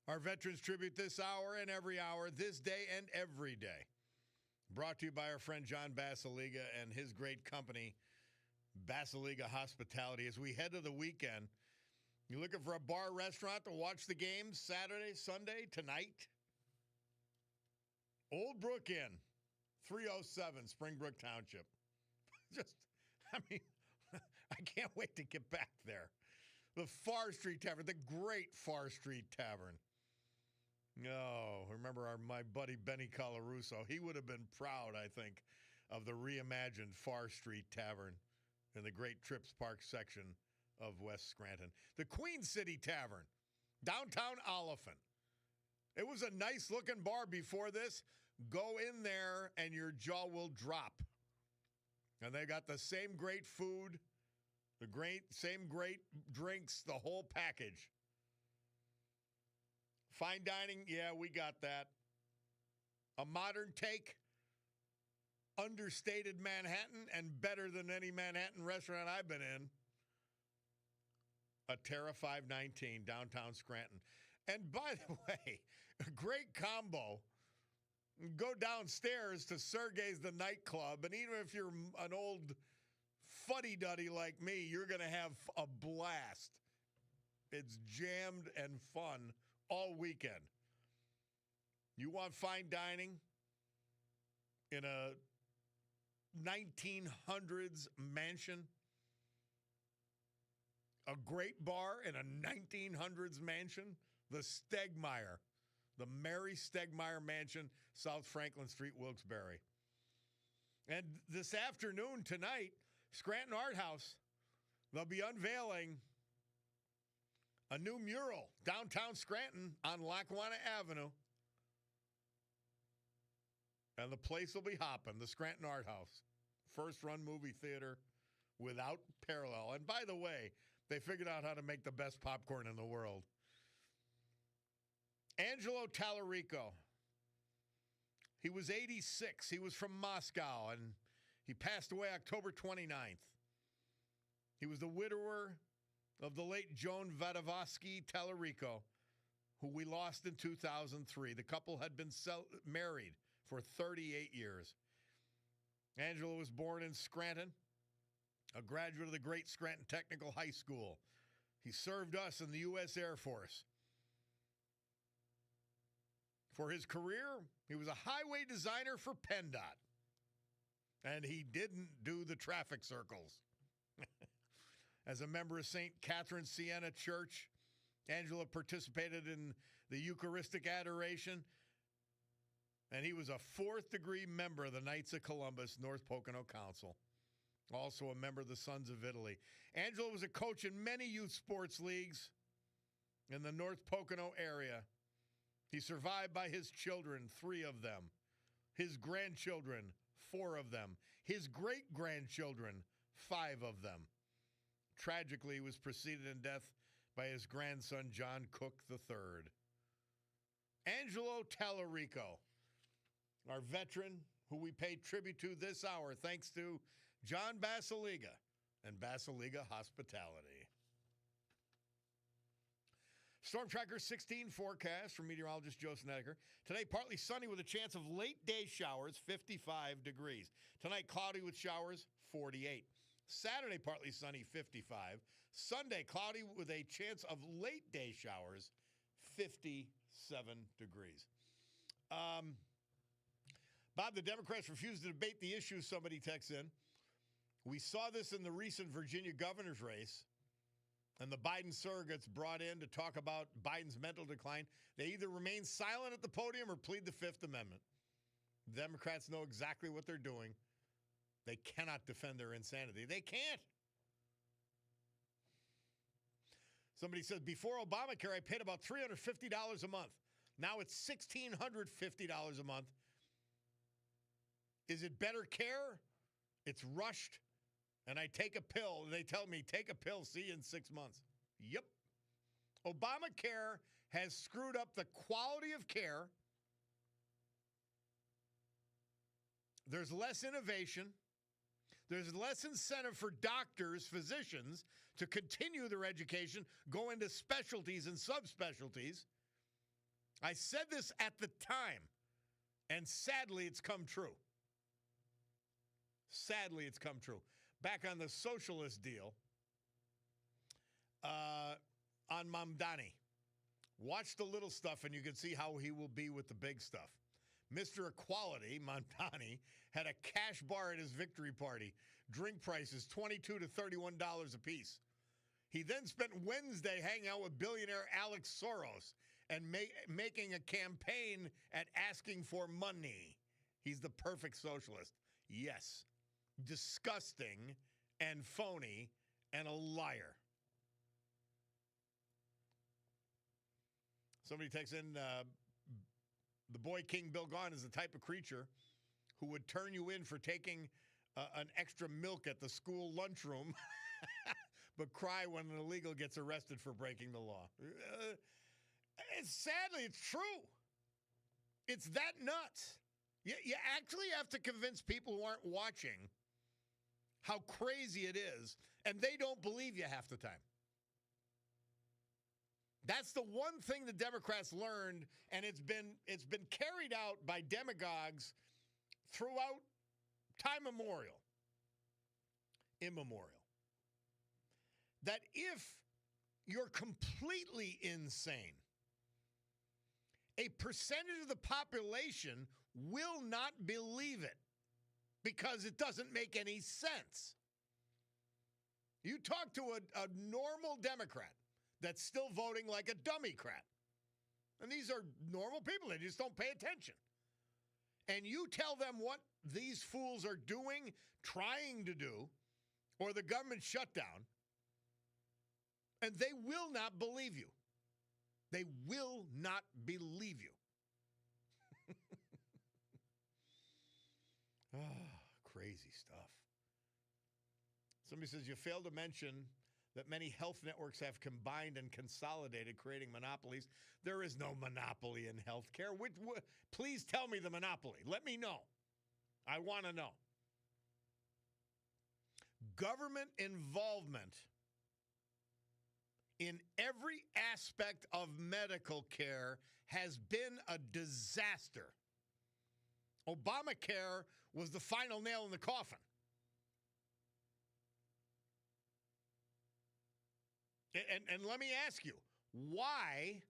Our Veterans Tribute this hour and every hour, this day and every day. Brought to you by our friend John Basiliga and his great company, Basiliga Hospitality. As we head to the weekend, you looking for a bar restaurant to watch the games Saturday, Sunday, tonight? Old Brook Inn, 307 Springbrook Township. Just, I mean, I can't wait to get back there. The Far Street Tavern, the great Far Street Tavern. Oh, remember my buddy Benny Colarusso. He would have been proud, I think, of the reimagined Far Street Tavern in the great Trips Park section of West Scranton. The Queen City Tavern, downtown Oliphant. It was a nice-looking bar before this. Go in there and your jaw will drop. And they got the same great food, same great drinks, the whole package. Fine dining, yeah, we got that. A modern take, understated Manhattan, and better than any Manhattan restaurant I've been in. A Terra 519, downtown Scranton. And by the way, a great combo. Go downstairs to Sergei's the nightclub, and even if you're an old fuddy-duddy like me, you're going to have a blast. It's jammed and fun all weekend. You want fine dining in a 1900s mansion? A great bar in a 1900s mansion? The Stegmeyer. The Mary Stegmeyer Mansion, South Franklin Street, Wilkes-Barre. And this afternoon, tonight, Scranton Art House, they'll be unveiling a new mural downtown Scranton on Lackawanna Avenue. And the place will be hopping, the Scranton Art House. First-run movie theater without parallel. And by the way, they figured out how to make the best popcorn in the world. Angelo Tallarico. He was 86. He was from Moscow, and he passed away October 29th. He was the widower of the late Joan Vadovsky Tallarico, who we lost in 2003. The couple had been married for 38 years. Angelo was born in Scranton, a graduate of the great Scranton Technical High School. He served us in the U.S. Air Force. For his career, he was a highway designer for PennDOT. And he didn't do the traffic circles. As a member of St. Catherine Siena Church, Angelo participated in the Eucharistic Adoration. And he was a fourth-degree member of the Knights of Columbus North Pocono Council. Also a member of the Sons of Italy. Angelo was a coach in many youth sports leagues in the North Pocono area. He's survived by his children, 3 of them. His grandchildren, 4 of them. His great-grandchildren, 5 of them. Tragically, he was preceded in death by his grandson, John Cook III. Angelo Tallarico, our veteran, who we pay tribute to this hour, thanks to John Basiliga and Basiliga Hospitality. Storm Tracker 16 forecast from meteorologist Joe Snedeker. Today, partly sunny with a chance of late day showers, 55 degrees. Tonight, cloudy with showers, 48. Saturday, partly sunny, 55. Sunday, cloudy with a chance of late day showers, 57 degrees. Bob, the Democrats refused to debate the issue, somebody texts in. We saw this in the recent Virginia governor's race. And the Biden surrogates brought in to talk about Biden's mental decline. They either remain silent at the podium or plead the Fifth Amendment. The Democrats know exactly what they're doing. They cannot defend their insanity. They can't. Somebody says, before Obamacare, I paid about $350 a month. Now it's $1,650 a month. Is it better care? It's rushed. And I take a pill, and they tell me, take a pill, see you in 6 months. Yep. Obamacare has screwed up the quality of care. There's less innovation. There's less incentive for doctors, physicians, to continue their education, go into specialties and subspecialties. I said this at the time, and sadly, it's come true. Sadly, it's come true. Back on the socialist deal, on Mamdani. Watch the little stuff and you can see how he will be with the big stuff. Mr. Equality, Montani, had a cash bar at his victory party. Drink prices $22 to $31 apiece. He then spent Wednesday hanging out with billionaire Alex Soros and making a campaign at asking for money. He's the perfect socialist. Yes. Disgusting and phony and a liar. Somebody takes in the boy King Bill Gaughan is the type of creature who would turn you in for taking an extra milk at the school lunchroom, but cry when an illegal gets arrested for breaking the law. Sadly, it's true. It's that nuts. You actually have to convince people who aren't watching how crazy it is, and they don't believe you half the time. That's the one thing the Democrats learned, and it's been carried out by demagogues throughout time immemorial. That if you're completely insane, a percentage of the population will not believe it because it doesn't make any sense. You talk to a normal Democrat that's still voting like a dummy-crat. And these are normal people. They just don't pay attention. And you tell them what these fools are doing, trying to do, or the government shutdown, and they will not believe you. They will not believe you. Crazy stuff. Somebody says, you failed to mention that many health networks have combined and consolidated, creating monopolies. There is no monopoly in healthcare. Please tell me the monopoly. Let me know. I want to know. Government involvement in every aspect of medical care has been a disaster. Obamacare was the final nail in the coffin. And let me ask you, why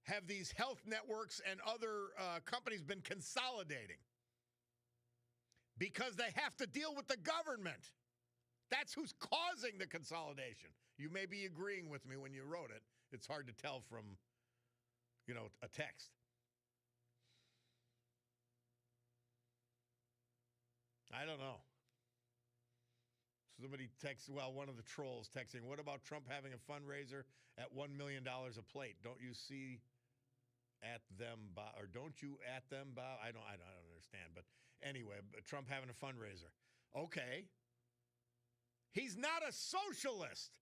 have these health networks and other companies been consolidating? Because they have to deal with the government. That's who's causing the consolidation. You may be agreeing with me when you wrote it. It's hard to tell from, a text. I don't know. Somebody texts, one of the trolls texting, what about Trump having a fundraiser at $1 million a plate? Don't you see at them, or don't you at them, Bob? I don't understand. But anyway, Trump having a fundraiser. Okay. He's not a socialist.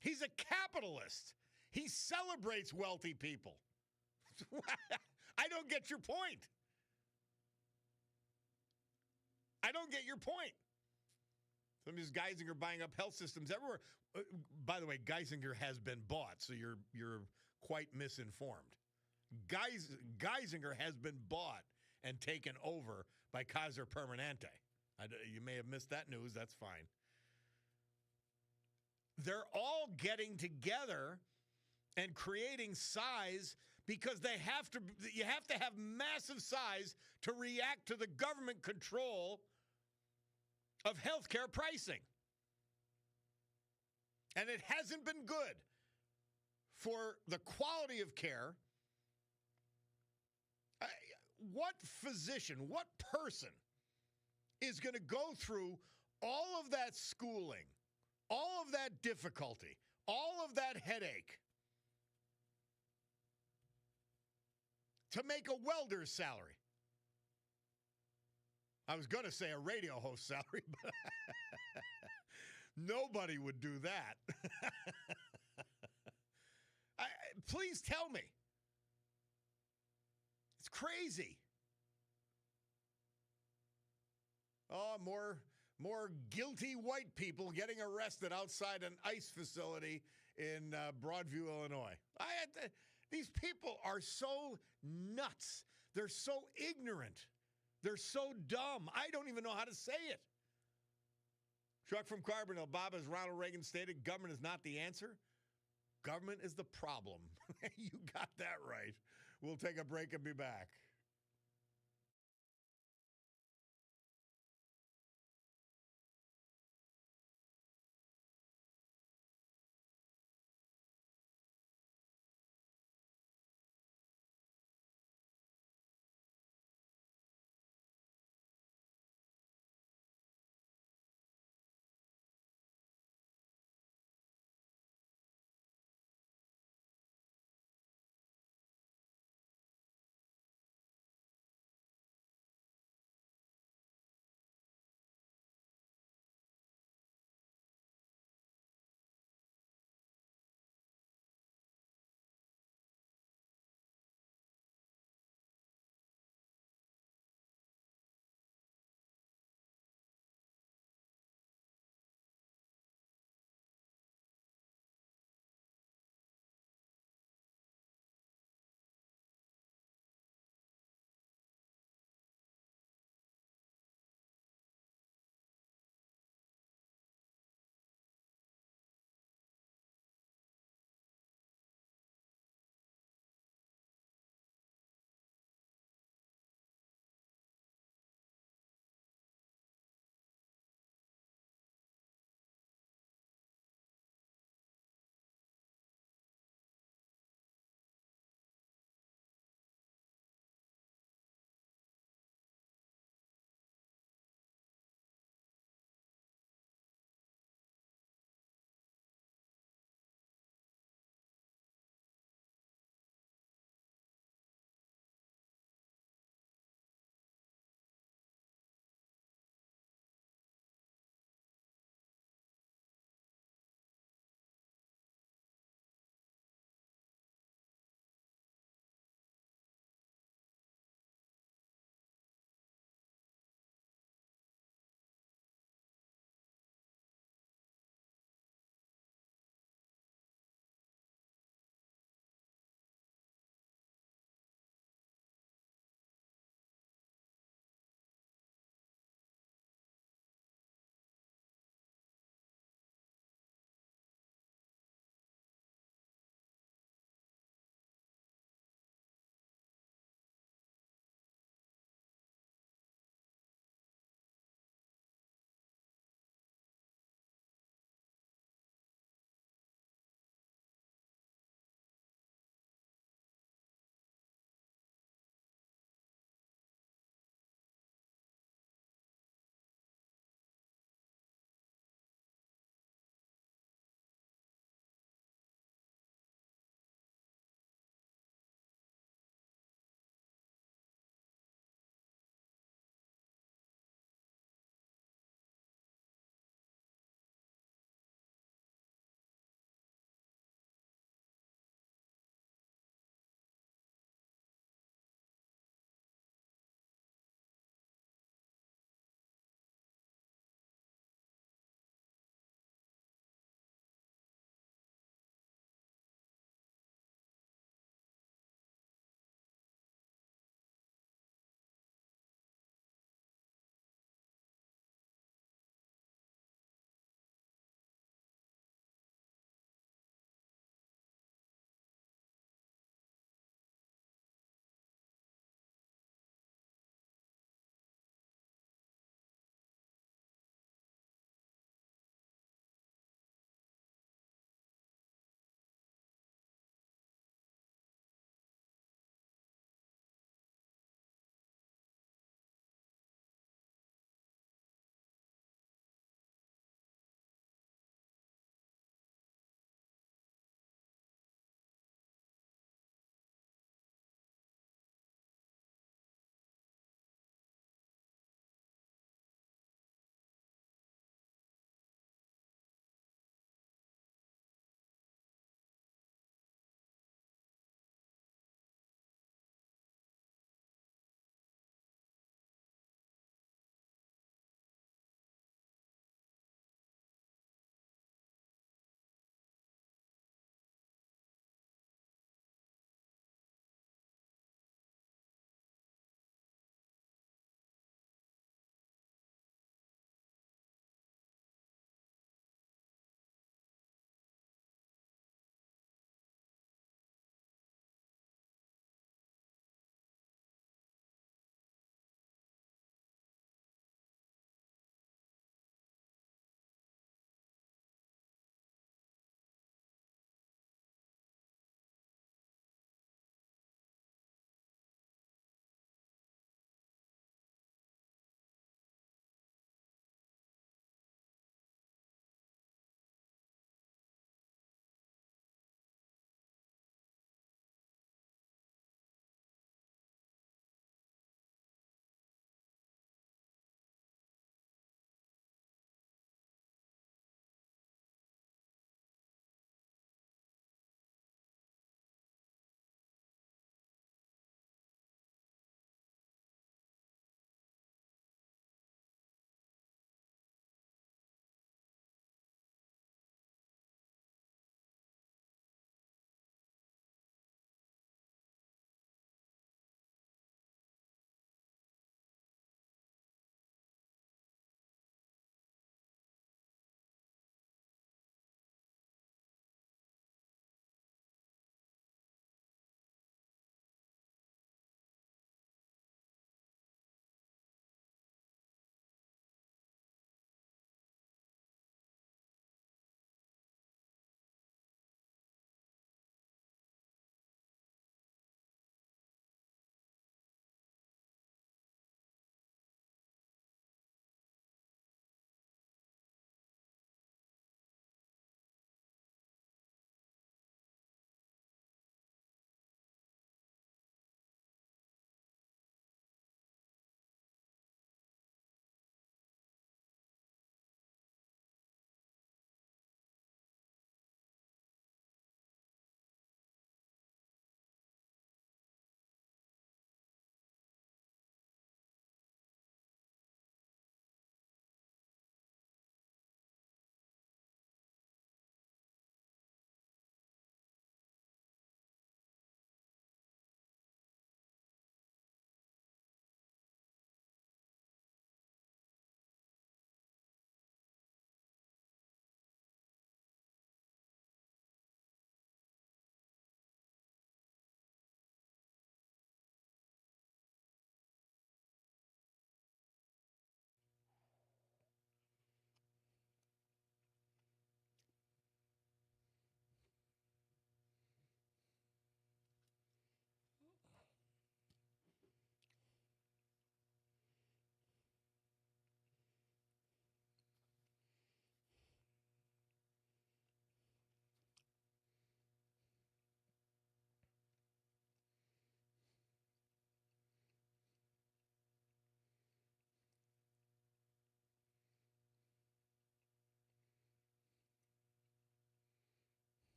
He's a capitalist. He celebrates wealthy people. I don't get your point. I don't get your point. Some of these Geisinger buying up health systems everywhere. By the way, Geisinger has been bought, so you're quite misinformed. Geisinger has been bought and taken over by Kaiser Permanente. You may have missed that news. That's fine. They're all getting together and creating size because you have to have massive size to react to the government control of healthcare pricing. And it hasn't been good for the quality of care. What physician, what person is going to go through all of that schooling, all of that difficulty, all of that headache to make a welder's salary? I was going to say a radio host salary, but nobody would do that. Please tell me. It's crazy. Oh, more guilty white people getting arrested outside an ICE facility in Broadview, Illinois. These people are so nuts. They're so ignorant. They're so dumb. I don't even know how to say it. Chuck from Carbondale. Bob, as Ronald Reagan stated, government is not the answer. Government is the problem. You got that right. We'll take a break and be back.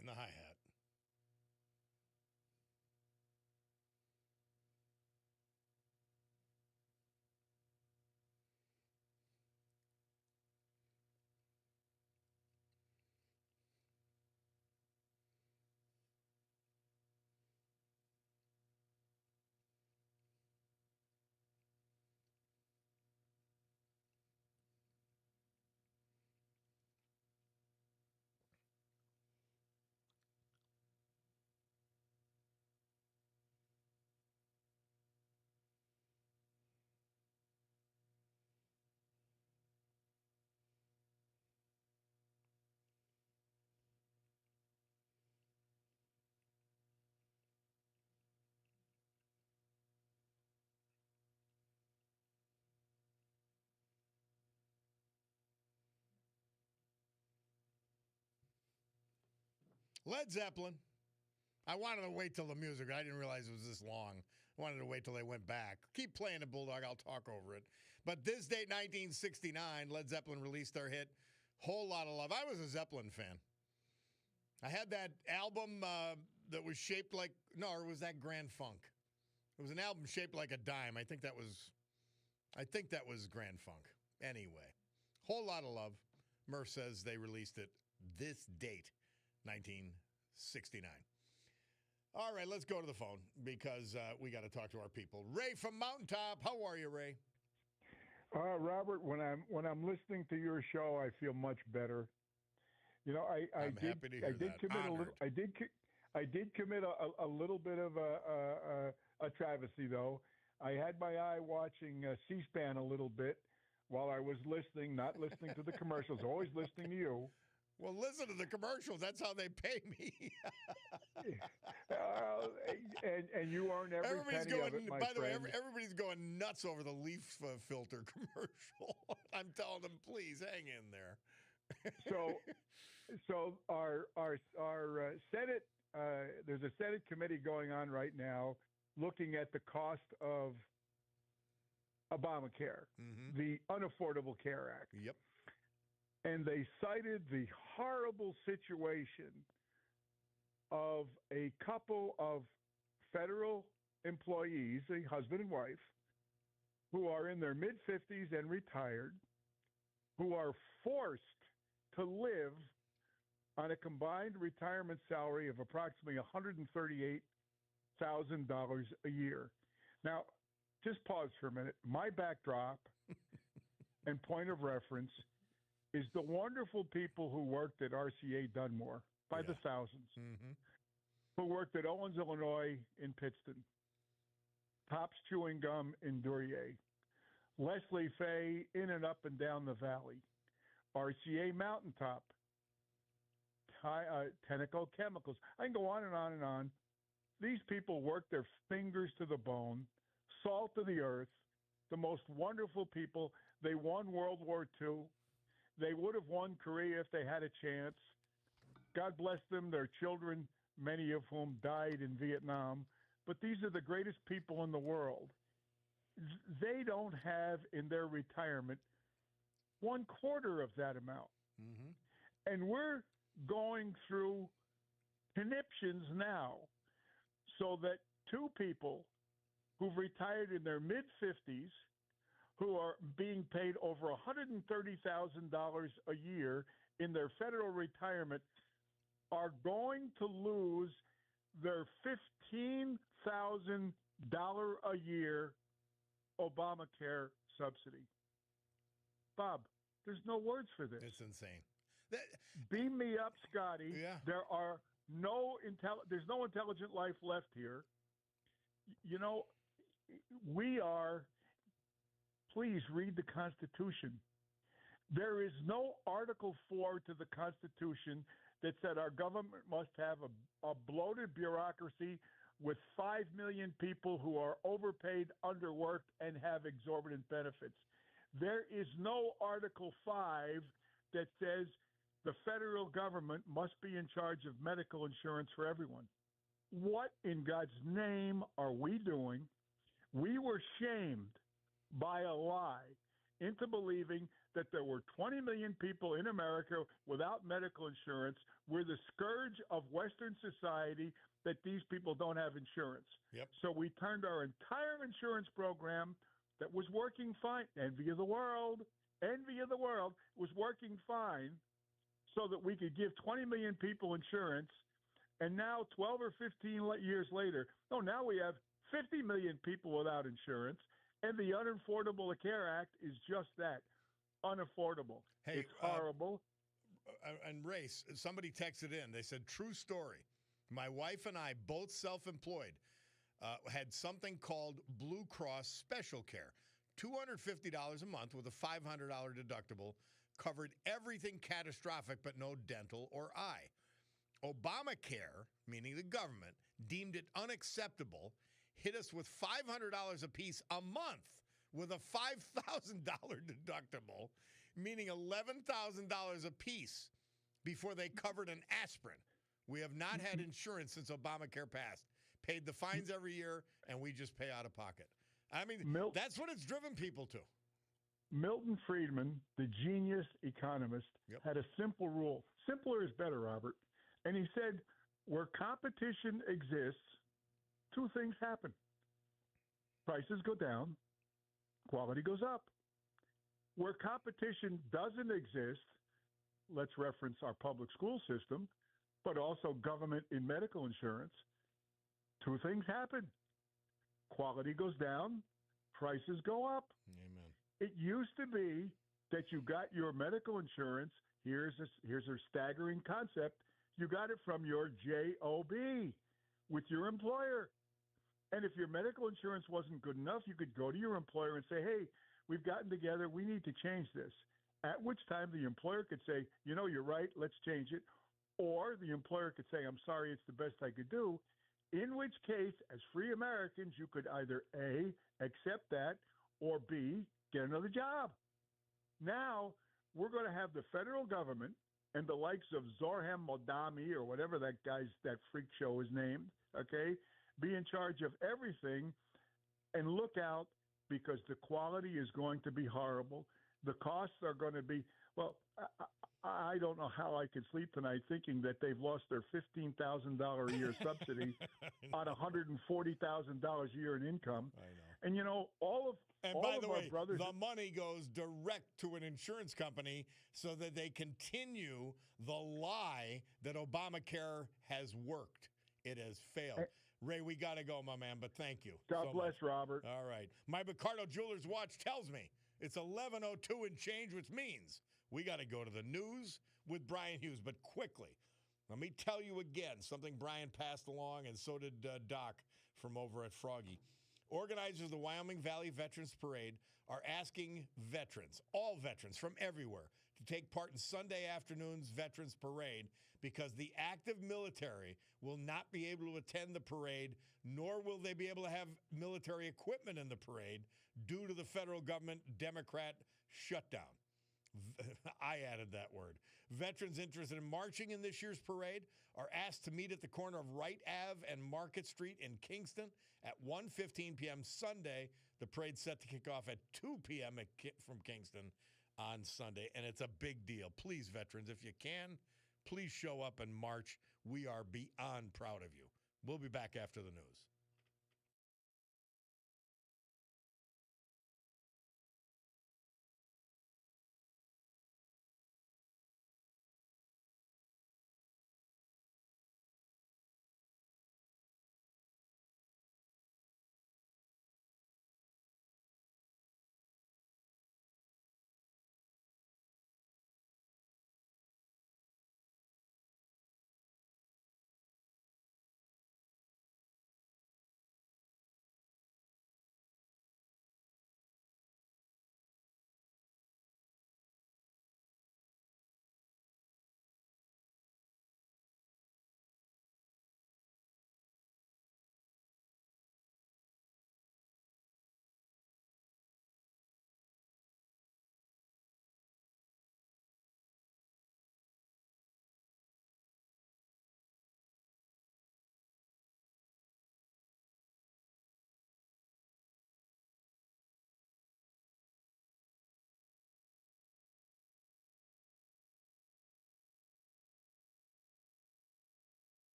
in the hi-hat. Led Zeppelin. I wanted to wait till the music. I didn't realize it was this long. I wanted to wait till they went back. Keep playing it, Bulldog. I'll talk over it. But this date, 1969, Led Zeppelin released their hit, Whole Lotta Love. I was a Zeppelin fan. I had that album that was shaped like, no, or was that Grand Funk? It was an album shaped like a dime. I think that was Grand Funk. Anyway, Whole Lotta Love. Murph says they released it this date, 1969. All right, let's go to the phone because we got to talk to our people. Ray from Mountaintop. How are you, Ray? Robert, when I'm listening to your show, I feel much better. You know, I'm happy to hear that. I did commit a little bit of a travesty, though. I had my eye watching C-SPAN a little bit while I was listening, not listening to the commercials, always listening to you. Well, listen to the commercials. That's how they pay me. And you earn every penny of it, my by the way, friend. everybody's going nuts over the leaf filter commercial. I'm telling them, please hang in there. So our Senate, there's a Senate committee going on right now looking at the cost of Obamacare, the Unaffordable Care Act. Yep. And they cited the horrible situation of a couple of federal employees, a husband and wife, who are in their mid-50s and retired, who are forced to live on a combined retirement salary of approximately $138,000 a year. Now, just pause for a minute. My backdrop and point of reference is the wonderful people who worked at RCA Dunmore by the thousands, who worked at Owens, Illinois in Pittston, Tops Chewing Gum in Duryea, Leslie Fay in and up and down the valley, RCA Mountaintop, Tenneco Chemicals. I can go on and on and on. These people worked their fingers to the bone, salt of the earth, the most wonderful people. They won World War II. They would have won Korea if they had a chance. God bless them, their children, many of whom died in Vietnam. But these are the greatest people in the world. They don't have in their retirement 1/4 of that amount. And we're going through conniptions now so that two people who've retired in their mid-50s, who are being paid over $130,000 a year in their federal retirement, are going to lose their $15,000 a year Obamacare subsidy. Bob, there's no words for this. It's insane. Beam me up, Scotty. Yeah. There's no intelligent life left here. You know, please read the Constitution. There is no Article 4 to the Constitution that said our government must have a bloated bureaucracy with 5 million people who are overpaid, underworked, and have exorbitant benefits. There is no Article 5 that says the federal government must be in charge of medical insurance for everyone. What in God's name are we doing? We were shamed by a lie into believing that there were 20 million people in America without medical insurance, we're the scourge of Western society that these people don't have insurance. Yep. So we turned our entire insurance program that was working fine, envy of the world, was working fine so that we could give 20 million people insurance. And now 12 or 15 years later, now we have 50 million people without insurance. And the Unaffordable Care Act is just that, unaffordable. Hey, it's horrible. And Race, somebody texted in. They said, true story. My wife and I, both self-employed, had something called Blue Cross Special Care. $250 a month with a $500 deductible, covered everything catastrophic but no dental or eye. Obamacare, meaning the government, deemed it unacceptable, hit us with $500 apiece a month with a $5,000 deductible, meaning $11,000 apiece before they covered an aspirin. We have not had insurance since Obamacare passed. Paid the fines every year, and we just pay out of pocket. I mean, that's what it's driven people to. Milton Friedman, the genius economist, had a simple rule. Simpler is better, Robert. And he said, where competition exists, two things happen. Prices go down, quality goes up. Where competition doesn't exist, let's reference our public school system, but also government in medical insurance, two things happen. Quality goes down, prices go up. Amen. It used to be that you got your medical insurance. Here's a staggering concept. You got it from your JOB with your employer. And if your medical insurance wasn't good enough, you could go to your employer and say, hey, we've gotten together. We need to change this. At which time the employer could say, you're right. Let's change it. Or the employer could say, I'm sorry, it's the best I could do. In which case, as free Americans, you could either A, accept that, or B, get another job. Now, we're going to have the federal government and the likes of Zohran Mamdani or whatever that freak show is named, okay, be in charge of everything. And look out, because the quality is going to be horrible. The costs are going to be, well, I don't know how I can sleep tonight thinking that they've lost their $15,000 a year subsidy on $140,000 a year in income. I know. And by the our way, brothers, the money goes direct to an insurance company so that they continue the lie that Obamacare has worked. It has failed. Ray, we got to go, my man, but thank you. God so bless, much. Robert. All right. My Ricardo Jewelers watch tells me it's 11:02 and change, which means we got to go to the news with Brian Hughes. But quickly, let me tell you again something Brian passed along, and so did Doc from over at Froggy. Organizers of the Wyoming Valley Veterans Parade are asking veterans, all veterans from everywhere, to take part in Sunday afternoon's Veterans Parade because the active military will not be able to attend the parade, nor will they be able to have military equipment in the parade due to the federal government Democrat shutdown. I added that word. Veterans interested in marching in this year's parade are asked to meet at the corner of Wright Ave and Market Street in Kingston at 1:15 p.m. Sunday. The parade's set to kick off at 2 p.m. from Kingston on Sunday, and it's a big deal. Please, veterans, if you can, please show up and march. We are beyond proud of you. We'll be back after the news.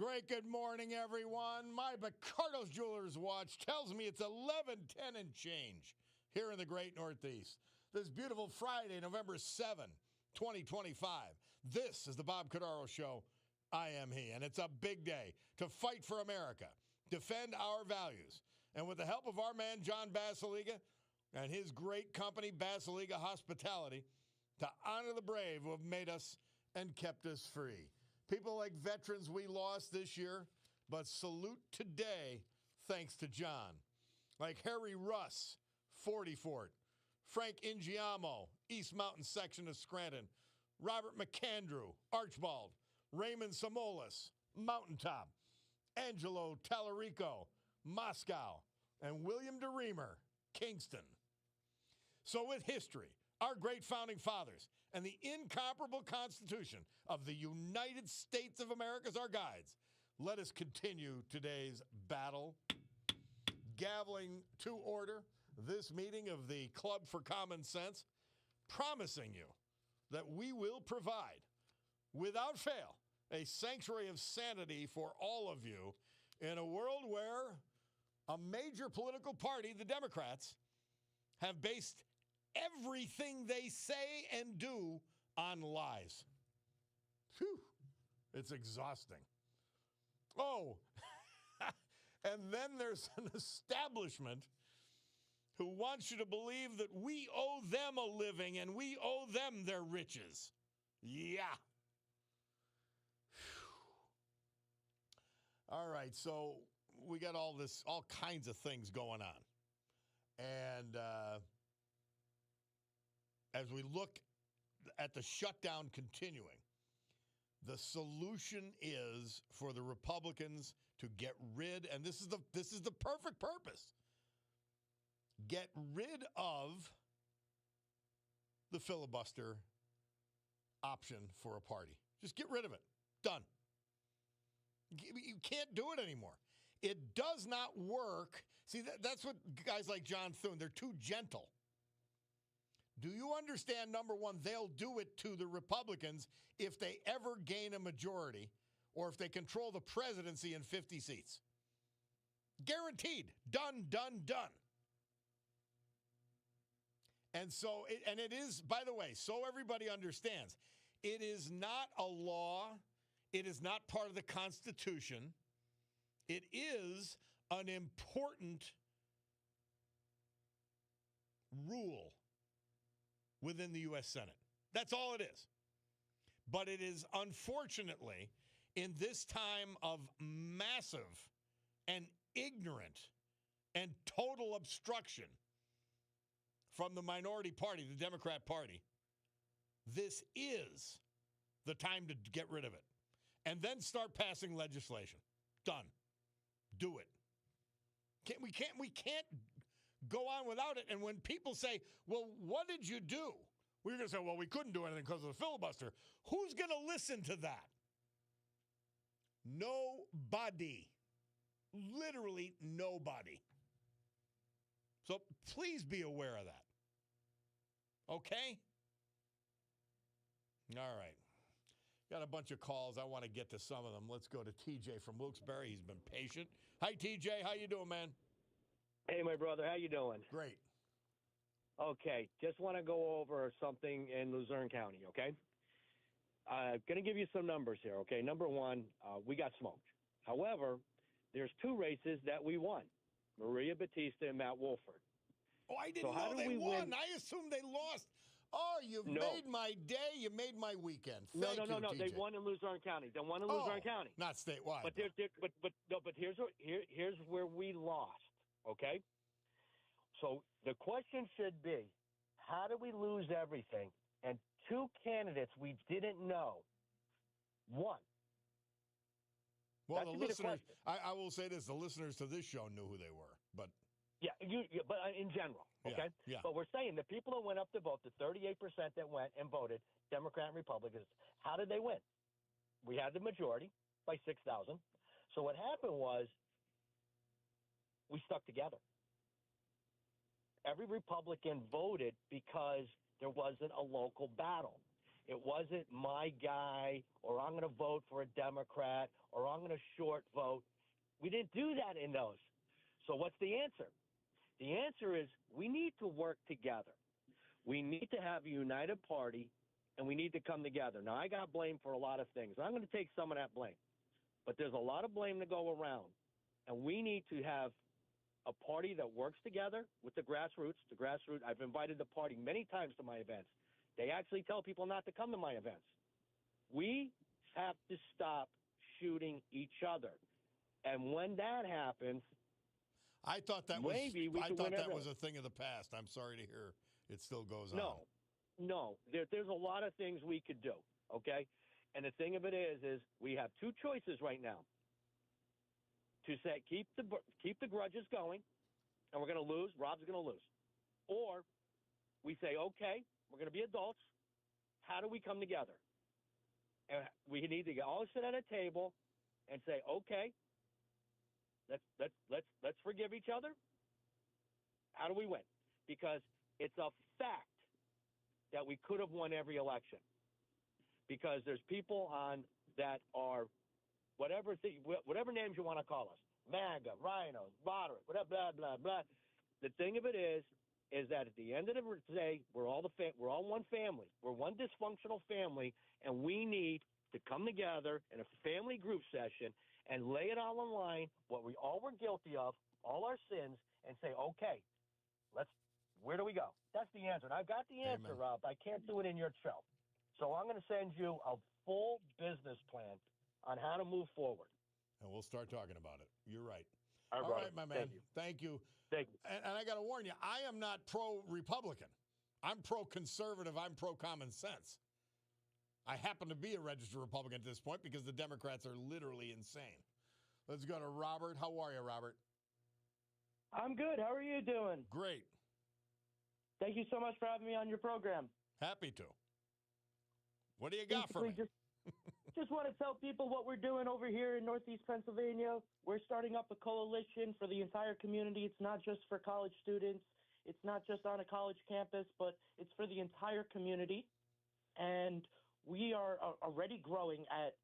great good morning, everyone. My Picardo's Jewelers watch tells me it's 11:10 and change here in the great Northeast. This beautiful Friday, November 7, 2025. This is the Bob Cordaro Show. I am he, and it's a big day to fight for America, defend our values, and with the help of our man, John Basiliga, and his great company, Basiliga Hospitality, to honor the brave who have made us and kept us free. People like veterans we lost this year, but salute today thanks to John. Like Harry Russ, 40 Fort, Frank Ingiamo, East Mountain section of Scranton, Robert McAndrew, Archbald, Raymond Samolis, Mountaintop, Angelo Tallarico, Moscow, and William DeReamer, Kingston. So with history, our great founding fathers, and the incomparable Constitution of the United States of America as our guides, let us continue today's battle. Gaveling to order this meeting of the Club for Common Sense, promising you that we will provide, without fail, a sanctuary of sanity for all of you in a world where a major political party, the Democrats, have based everything they say and do on lies. Phew, it's exhausting. Oh, and then there's an establishment who wants you to believe that we owe them a living and we owe them their riches. Yeah. Whew. All right, so we got all kinds of things going on. And as we look at the shutdown continuing, the solution is for the Republicans to get rid, and this is the perfect purpose, get rid of the filibuster option for a party. Just get rid of it. Done. You can't do it anymore. It does not work. See, that's what guys like John Thune, they're too gentle. Do you understand, number one, they'll do it to the Republicans if they ever gain a majority or if they control the presidency in 50 seats. Guaranteed. Done, done, done. And so, it is, by the way, so everybody understands, it is not a law. It is not part of the Constitution. It is an important rule within the U.S. Senate. That's all it is. But it is, unfortunately, in this time of massive and ignorant and total obstruction from the minority party, the Democrat Party, this is the time to get rid of it. And then start passing legislation. Done. Do it. We can't go on without it. And when people say, well, what did you do? We're going to say, well, we couldn't do anything because of the filibuster. Who's going to listen to that? Nobody. Literally nobody. So please be aware of that. Okay? All right. Got a bunch of calls. I want to get to some of them. Let's go to TJ from Wilkes-Barre. He's been patient. Hi, TJ. How you doing, man? Hey, my brother. How you doing? Great. Okay. Just want to go over something in Luzerne County, okay? Going to give you some numbers here, okay? Number one, we got smoked. However, there's two races that we won, Maria Batista and Matt Wolford. Oh, I didn't know they won. I assumed they lost. Oh, you've made my day. You made my weekend. Thank you, No. TJ. They won in Luzerne County. They won in Luzerne County. Not statewide. But here's where we lost. Okay. So the question should be, how do we lose everything? And two candidates we didn't know. One. Well, the listeners. I will say this: the listeners to this show knew who they were, but. Yeah, but in general, okay? Yeah. But we're saying the people that went up to vote, the 38% that went and voted, Democrat and Republicans, how did they win? We had the majority by 6,000. So what happened was we stuck together. Every Republican voted because there wasn't a local battle. It wasn't my guy, or I'm going to vote for a Democrat, or I'm going to short vote. We didn't do that in those. So what's the answer? The answer is we need to work together. We need to have a united party, and we need to come together. Now, I got blamed for a lot of things. I'm going to take some of that blame. But there's a lot of blame to go around, and we need to have a party that works together with the grassroots. I've invited the party many times to my events. They actually tell people not to come to my events. We have to stop shooting each other. And when that happens, I thought that maybe we I can thought win that everyone. was a thing of the past. I'm sorry to hear it still goes on. No. There's a lot of things we could do, okay? And the thing of it is we have two choices right now. To say keep the grudges going, and we're going to lose. Rob's going to lose. Or we say, okay, we're going to be adults. How do we come together? And we need to all sit at a table and say, okay, let's forgive each other. How do we win? Because it's a fact that we could have won every election. Because there's people on that are whatever names you want to call us, MAGA, rhinos, moderate, whatever, blah blah blah. The thing of it is that at the end of the day, we're all one family. We're one dysfunctional family, and we need to come together in a family group session and lay it all on line, what we all were guilty of, all our sins, and say, okay, where do we go? That's the answer. And I've got the answer, Amen. Rob. I can't do it in your show. So I'm going to send you a full business plan on how to move forward. And we'll start talking about it. You're right. All All right, my man. Thank you. Thank you. And I got to warn you, I am not pro-Republican. I'm pro-conservative. I'm pro-common sense. I happen to be a registered Republican at this point because the Democrats are literally insane. Let's go to Robert. How are you, Robert? I'm good. How are you doing? Great. Thank you so much for having me on your program. Happy to. What do you got for me? Just want to tell people what we're doing over here in Northeast Pennsylvania. We're starting up a coalition for the entire community. It's not just for college students. It's not just on a college campus, but it's for the entire community. And we are already growing at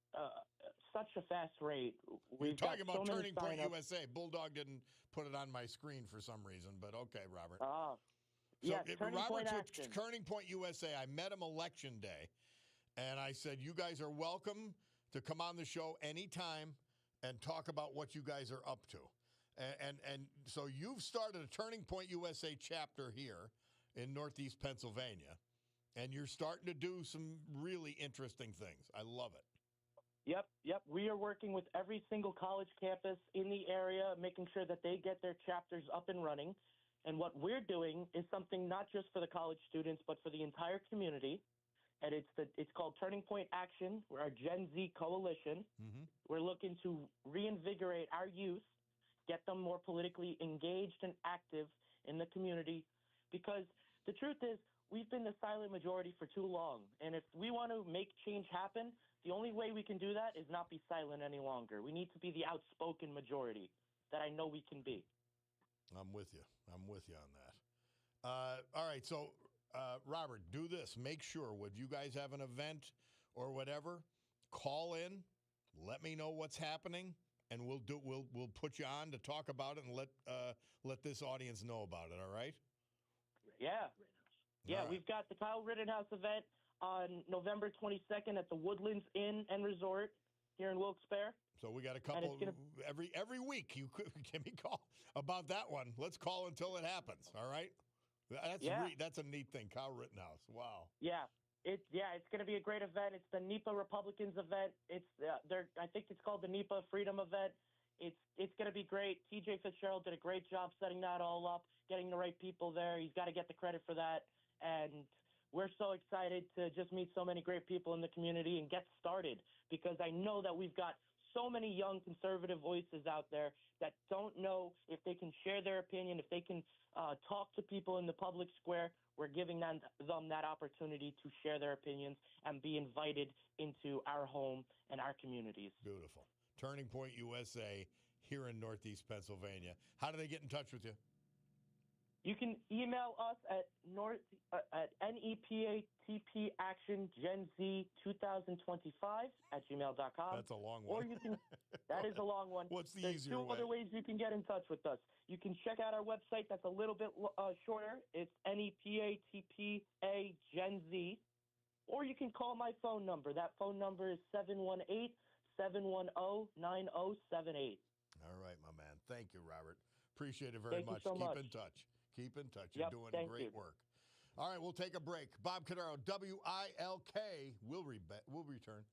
such a fast rate. We're talking about Turning Point USA. Bulldog didn't put it on my screen for some reason, but okay, Robert. Yes, Robert's with Turning Point USA. I met him election day, and I said, you guys are welcome to come on the show anytime and talk about what you guys are up to. And so you've started a Turning Point USA chapter here in Northeast Pennsylvania, and you're starting to do some really interesting things. I love it. Yep. We are working with every single college campus in the area, making sure that they get their chapters up and running. And what we're doing is something not just for the college students, but for the entire community. And it's called Turning Point Action. We're our Gen Z coalition. Mm-hmm. We're looking to reinvigorate our youth, get them more politically engaged and active in the community. Because the truth is, we've been the silent majority for too long. And if we want to make change happen, the only way we can do that is not be silent any longer. We need to be the outspoken majority that I know we can be. I'm with you on that. All right, so Robert, do this. Make sure when you guys have an event or whatever, call in, let me know what's happening, and we'll put you on to talk about it and let this audience know about it. All right? Yeah. All right. We've got the Kyle Rittenhouse event on November 22nd at the Woodlands Inn and Resort here in Wilkes-Barre. So we got a couple every week. You could give me a call about that one. Let's call until it happens. All right. That's a neat thing. Kyle Rittenhouse. Wow. Yeah. It's going to be a great event. It's the NEPA Republicans event. It's I think it's called the NEPA Freedom event. It's going to be great. TJ Fitzgerald did a great job setting that all up, getting the right people there. He's got to get the credit for that. And we're so excited to just meet so many great people in the community and get started, because I know that we've got so many young conservative voices out there that don't know if they can share their opinion, if they can talk to people in the public square. We're giving them that opportunity to share their opinions and be invited into our home and our communities. Beautiful. Turning Point USA here in Northeast Pennsylvania. How do they get in touch with you? You can email us at nepatactiongenz2025 That's a long Or one. you can, that is a long one. What's the There's easier two way? other ways you can get in touch with us. You can check out our website. That's a little bit shorter. It's NEPATPA Gen Z. Or you can call my phone number. That phone number is 718-710-9078. All right, my man. Thank you, Robert. Appreciate it very Thank you much. so Keep much. in touch. Keep in touch. You're Yep, doing thank great you. work. All right, we'll take a break. Bob Cordaro, WILK. We'll return.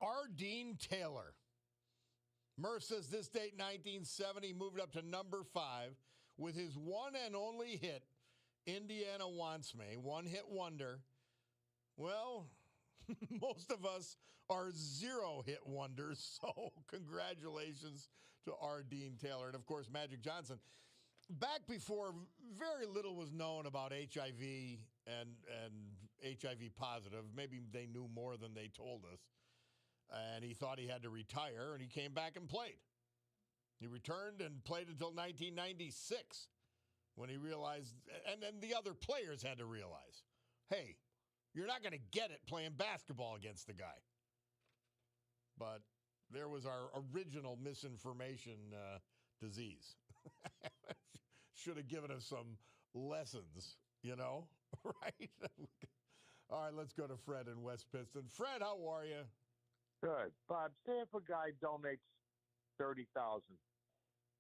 R. Dean Taylor. Murph says this date, 1970, moved up to number 5 with his one and only hit, Indiana Wants Me, one-hit wonder. Well, most of us are 0-hit wonders, so congratulations to R. Dean Taylor. And, of course, Magic Johnson. Back before very little was known about HIV and HIV positive, maybe they knew more than they told us, and he thought he had to retire, and he came back and played. He returned and played until 1996 when he realized, and then the other players had to realize, hey, you're not going to get it playing basketball against the guy. But there was our original misinformation disease. Should have given us some lessons, right? All right, let's go to Fred in West Pittston. Fred, how are you? Good. Bob, say if a guy donates $30,000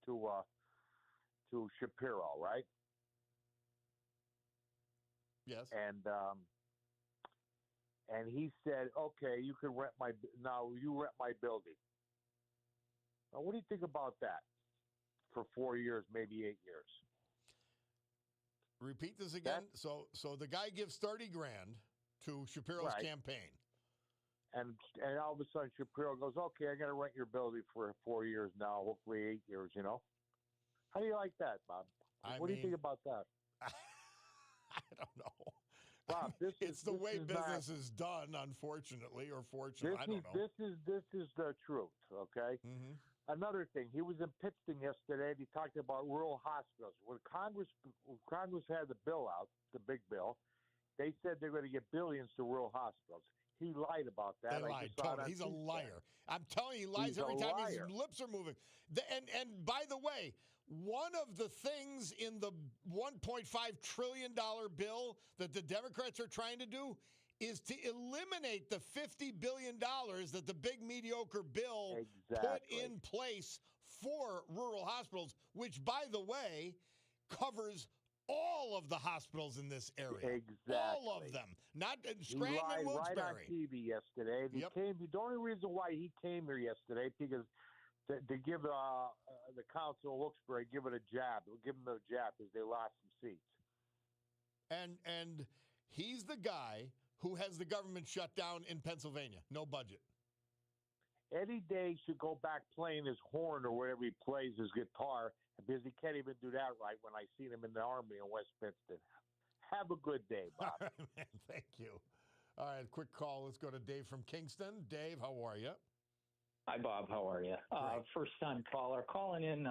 to Shapiro, right? Yes. And he said, okay, you can rent you rent my building. Now, what do you think about that for 4 years, maybe 8 years? Repeat this again. So the guy gives $30,000 to Shapiro's campaign. And all of a sudden Shapiro goes, okay, I'm going to rent your building for 4 years now, hopefully 8 years, How do you like that, Bob? What do you think about that? I don't know. Bob, it's the way business is done, unfortunately, or fortunately. I don't know. This is the truth, okay? Mm-hmm. Another thing, he was in Pittston yesterday, and he talked about rural hospitals. When Congress had the bill out, the big bill, they said they're going to get billions to rural hospitals. He lied about that. They lied. Totally. He's a liar. I'm telling you, he lies every time his lips are moving. And by the way, one of the things in the $1.5 trillion bill that the Democrats are trying to do is to eliminate the $50 billion that the big mediocre bill put in place for rural hospitals, which, by the way, covers all of the hospitals in this area. Exactly. All of them. Not Scranton and Wilkes-Barre. Right on TV yesterday. The only reason why he came here yesterday, because to give the council of Wilkes-Barre, give it a jab. Give them a jab because they lost some seats. And he's the guy who has the government shut down in Pennsylvania. No budget. Eddie Day should go back playing his horn or whatever he plays, his guitar, because he can't even do that right when I seen him in the Army in West Pittston. Have a good day, Bob. All right, man. Thank you. All right, quick call. Let's go to Dave from Kingston. Dave, how are you? Hi, Bob. How are you? First-time caller. Calling in.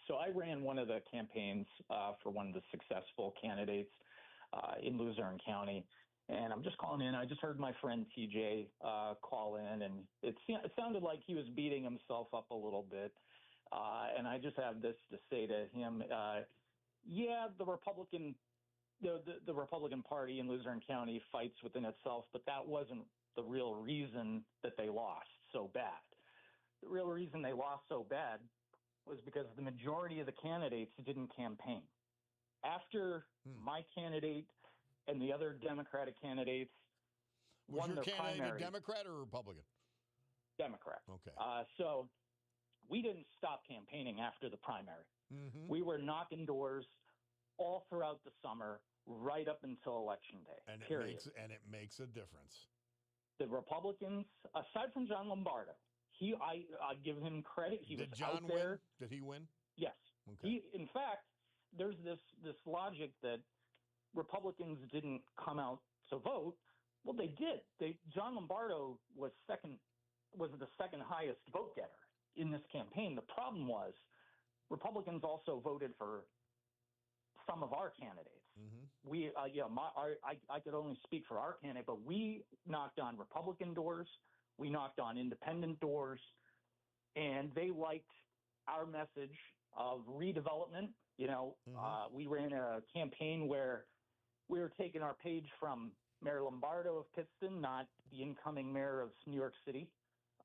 So I ran one of the campaigns for one of the successful candidates in Luzerne County. And I'm just calling in. I just heard my friend TJ call in, and it sounded like he was beating himself up a little bit. And I just have this to say to him. The Republican Party in Luzerne County fights within itself, but that wasn't the real reason that they lost so bad. The real reason they lost so bad was because the majority of the candidates didn't campaign. After my candidate and the other Democratic candidates won their primary. Was your candidate a Democrat or a Republican? Democrat. Okay. So we didn't stop campaigning after the primary. Mm-hmm. We were knocking doors all throughout the summer, right up until Election Day. And it makes a difference. The Republicans, aside from John Lombardo, I give him credit. He was out there. Did he win? Yes. Okay. In fact, there's this logic that Republicans didn't come out to vote. Well, they did. John Lombardo was the second highest vote getter in this campaign. The problem was Republicans also voted for some of our candidates. Mm-hmm. We, I could only speak for our candidate, but we knocked on Republican doors, we knocked on independent doors, and they liked our message of redevelopment. Mm-hmm. We ran a campaign where we were taking our page from Mayor Lombardo of Pittston, not the incoming mayor of New York City,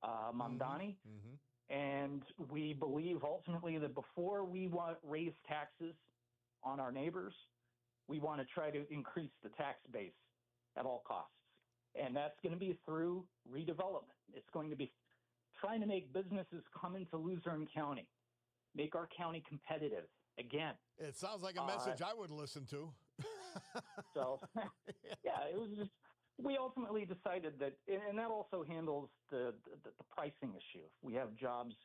Mamdani. Mm-hmm. And we believe ultimately that before we raise taxes on our neighbors, we want to try to increase the tax base at all costs. And that's going to be through redevelopment. It's going to be trying to make businesses come into Luzerne County, make our county competitive again. It sounds like a message I would listen to. So, yeah, it was just, we ultimately decided that, and that also handles the pricing issue. If we have jobs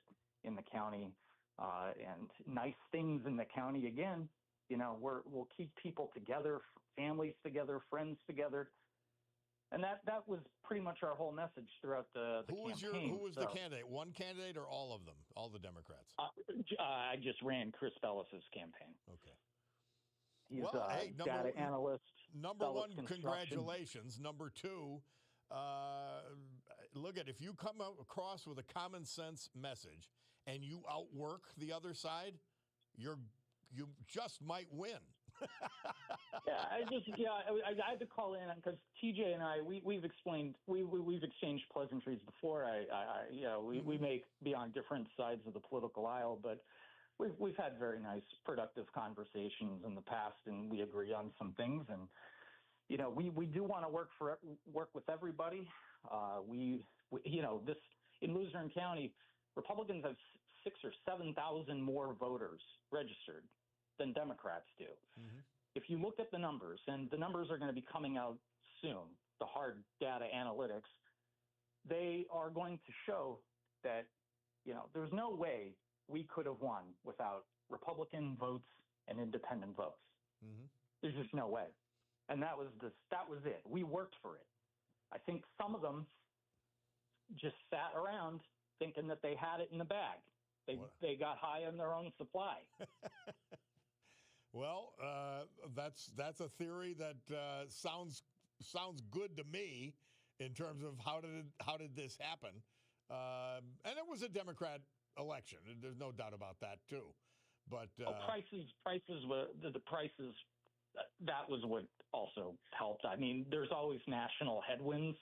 in the county and nice things in the county, again, you know, we'll keep people together, families together, friends together. And that was pretty much our whole message throughout the campaign. Who was the candidate? One candidate or all of them? All the Democrats? I just ran Chris Bellis's campaign. Okay. He's a data analyst. Number one, congratulations. Number two, look at, if you come across with a common sense message and you outwork the other side, you just might win. I had to call in because TJ and I we've exchanged pleasantries before. We may be on different sides of the political aisle, but we've had very nice, productive conversations in the past, and we agree on some things. And you know, we do want to work with everybody. This in Luzerne County, Republicans have 6,000 or 7,000 more voters registered than Democrats do. Mm-hmm. If you look at the numbers, and the numbers are going to be coming out soon, the hard data analytics, they are going to show that, you know, there's no way we could have won without Republican votes and independent votes. Mm-hmm. There's just no way. And that was it. We worked for it. I think some of them just sat around thinking that they had it in the bag. They got high on their own supply. Well, that's a theory that sounds good to me in terms of how did this happen, and it was a Democrat election. There's no doubt about that too. But prices were the prices. That was what also helped. I mean, there's always national headwinds,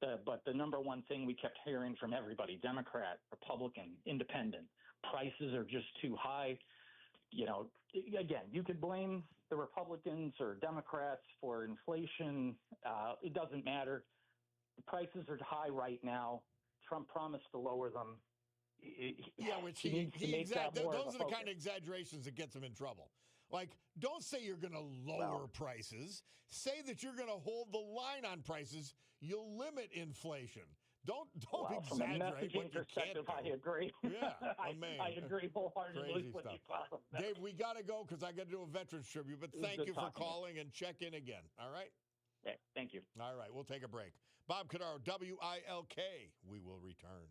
but the number one thing we kept hearing from everybody, Democrat, Republican, Independent, prices are just too high. You know, again, you could blame the Republicans or Democrats for inflation. It doesn't matter. The prices are high right now. Trump promised to lower them. Those are the kind of exaggerations that gets him in trouble. Like, don't say you're going to lower prices. Say that you're going to hold the line on prices. You'll limit inflation. Don't exaggerate from a messaging perspective, I agree. Yeah, I agree wholeheartedly with you, Bob. Dave, we got to go because I got to do a veterans tribute, but thank you for calling and check in again. All right? Yeah, thank you. All right, we'll take a break. Bob Cordaro, WILK. We will return.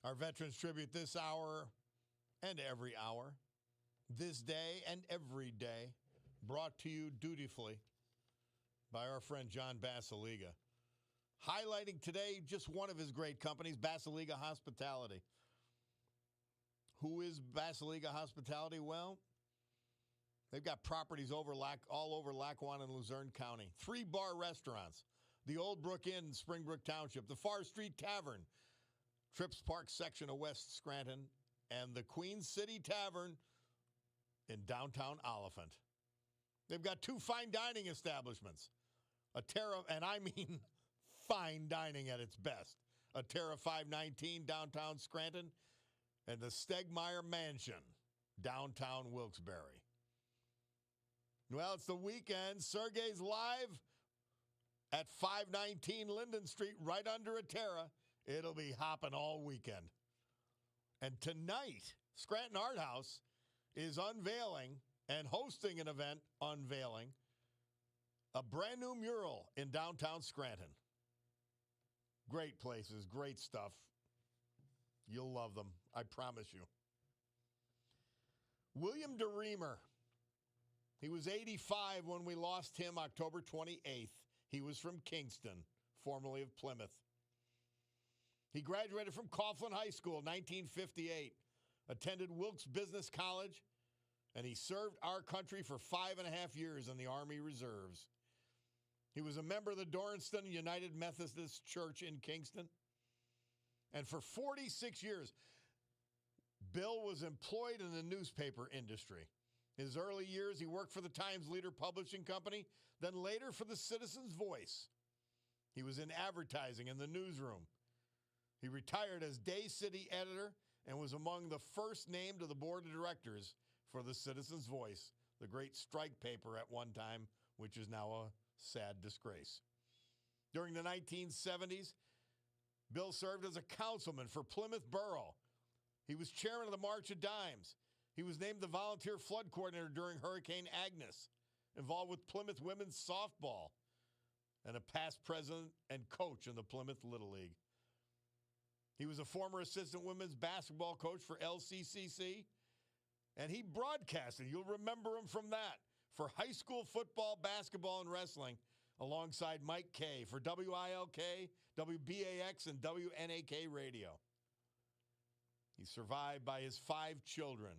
Our Veterans Tribute this hour and every hour, this day and every day, brought to you dutifully by our friend John Basiliga. Highlighting today just one of his great companies, Basiliga Hospitality. Who is Basiliga Hospitality? Well, they've got properties all over Lackawanna and Luzerne County. 3 bar restaurants. The Old Brook Inn in Springbrook Township. The Far Street Tavern. Trips Park section of West Scranton. And the Queen City Tavern in downtown Oliphant. They've got 2 fine dining establishments. A Terra, and I mean fine dining at its best. A Terra 519 downtown Scranton. And the Stegmeyer Mansion downtown Wilkes-Barre. Well, it's the weekend. Sergey's live at 519 Linden Street, right under a Terra. It'll be hopping all weekend. And tonight, Scranton Art House is unveiling and hosting an event unveiling a brand new mural in downtown Scranton. Great places, great stuff. You'll love them, I promise you. William DeReamer. He was 85 when we lost him October 28th. He was from Kingston, formerly of Plymouth. He graduated from Coughlin High School in 1958, attended Wilkes Business College, and he served our country for 5.5 years in the Army Reserves. He was a member of the Dorriston United Methodist Church in Kingston. And for 46 years, Bill was employed in the newspaper industry. His early years, he worked for the Times Leader Publishing Company, then later for the Citizen's Voice. He was in advertising in the newsroom. He retired as Day City editor and was among the first named to the board of directors for the Citizen's Voice, the great strike paper at one time, which is now a sad disgrace. During the 1970s, Bill served as a councilman for Plymouth Borough. He was chairman of the March of Dimes. He was named the volunteer flood coordinator during Hurricane Agnes, involved with Plymouth women's softball, and a past president and coach in the Plymouth Little League. He was a former assistant women's basketball coach for LCCC, and he broadcasted, you'll remember him from that, for high school football, basketball, and wrestling, alongside Mike Kay for WILK, WBAX, and WNAK Radio. He's survived by his 5 children,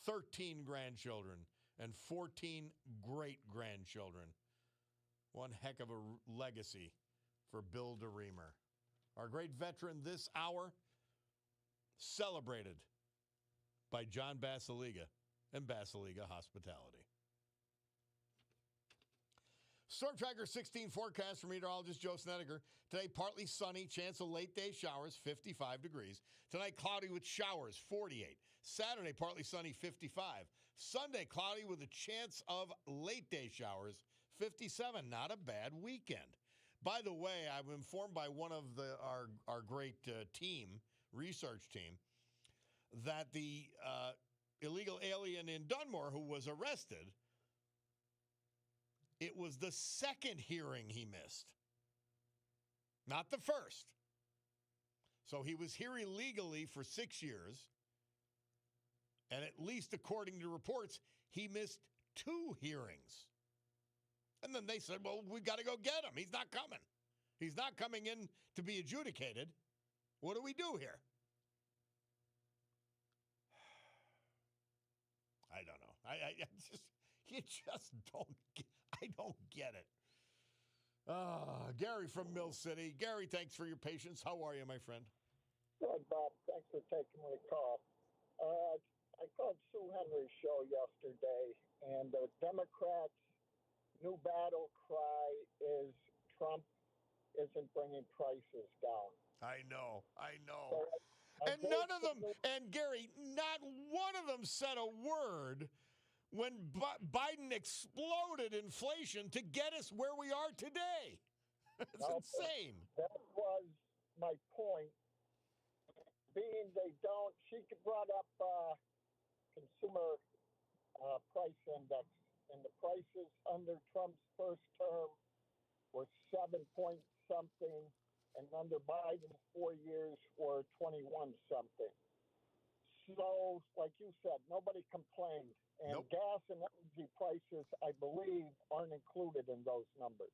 13 grandchildren, and 14 great-grandchildren. One heck of a legacy for Bill DeReamer. Our great veteran this hour, celebrated by John Basiliga and Basiliga Hospitality. Storm Tracker 16 forecast from meteorologist Joe Snedeker. Today, partly sunny, chance of late day showers, 55 degrees. Tonight, cloudy with showers, 48. Saturday, partly sunny, 55. Sunday, cloudy with a chance of late day showers, 57. Not a bad weekend. By the way, I'm informed by one of our great research team, that the illegal alien in Dunmore who was arrested, it was the second hearing he missed, not the first. So he was here illegally for 6 years, and at least according to reports, he missed 2 hearings. And then they said, well, we got to go get him. He's not coming. He's not coming in to be adjudicated. What do we do here? I don't know. You just don't get, I don't get it. Gary from Mill City. Gary, thanks for your patience. How are you, my friend? Good, Bob. Thanks for taking my call. I called Sue Henry's show yesterday, and the Democrats' new battle cry is Trump isn't bringing prices down. I know. So and none of them, and Gary, not one of them said a word when Biden exploded inflation to get us where we are today. It's insane. That was my point. Being they don't, she brought up consumer price index, and the prices under Trump's first term were 7 point something, and under Biden's 4 years were 25%. 2021 something. So, like you said, nobody complained. And Nope. gas and energy prices, I believe, aren't included in those numbers.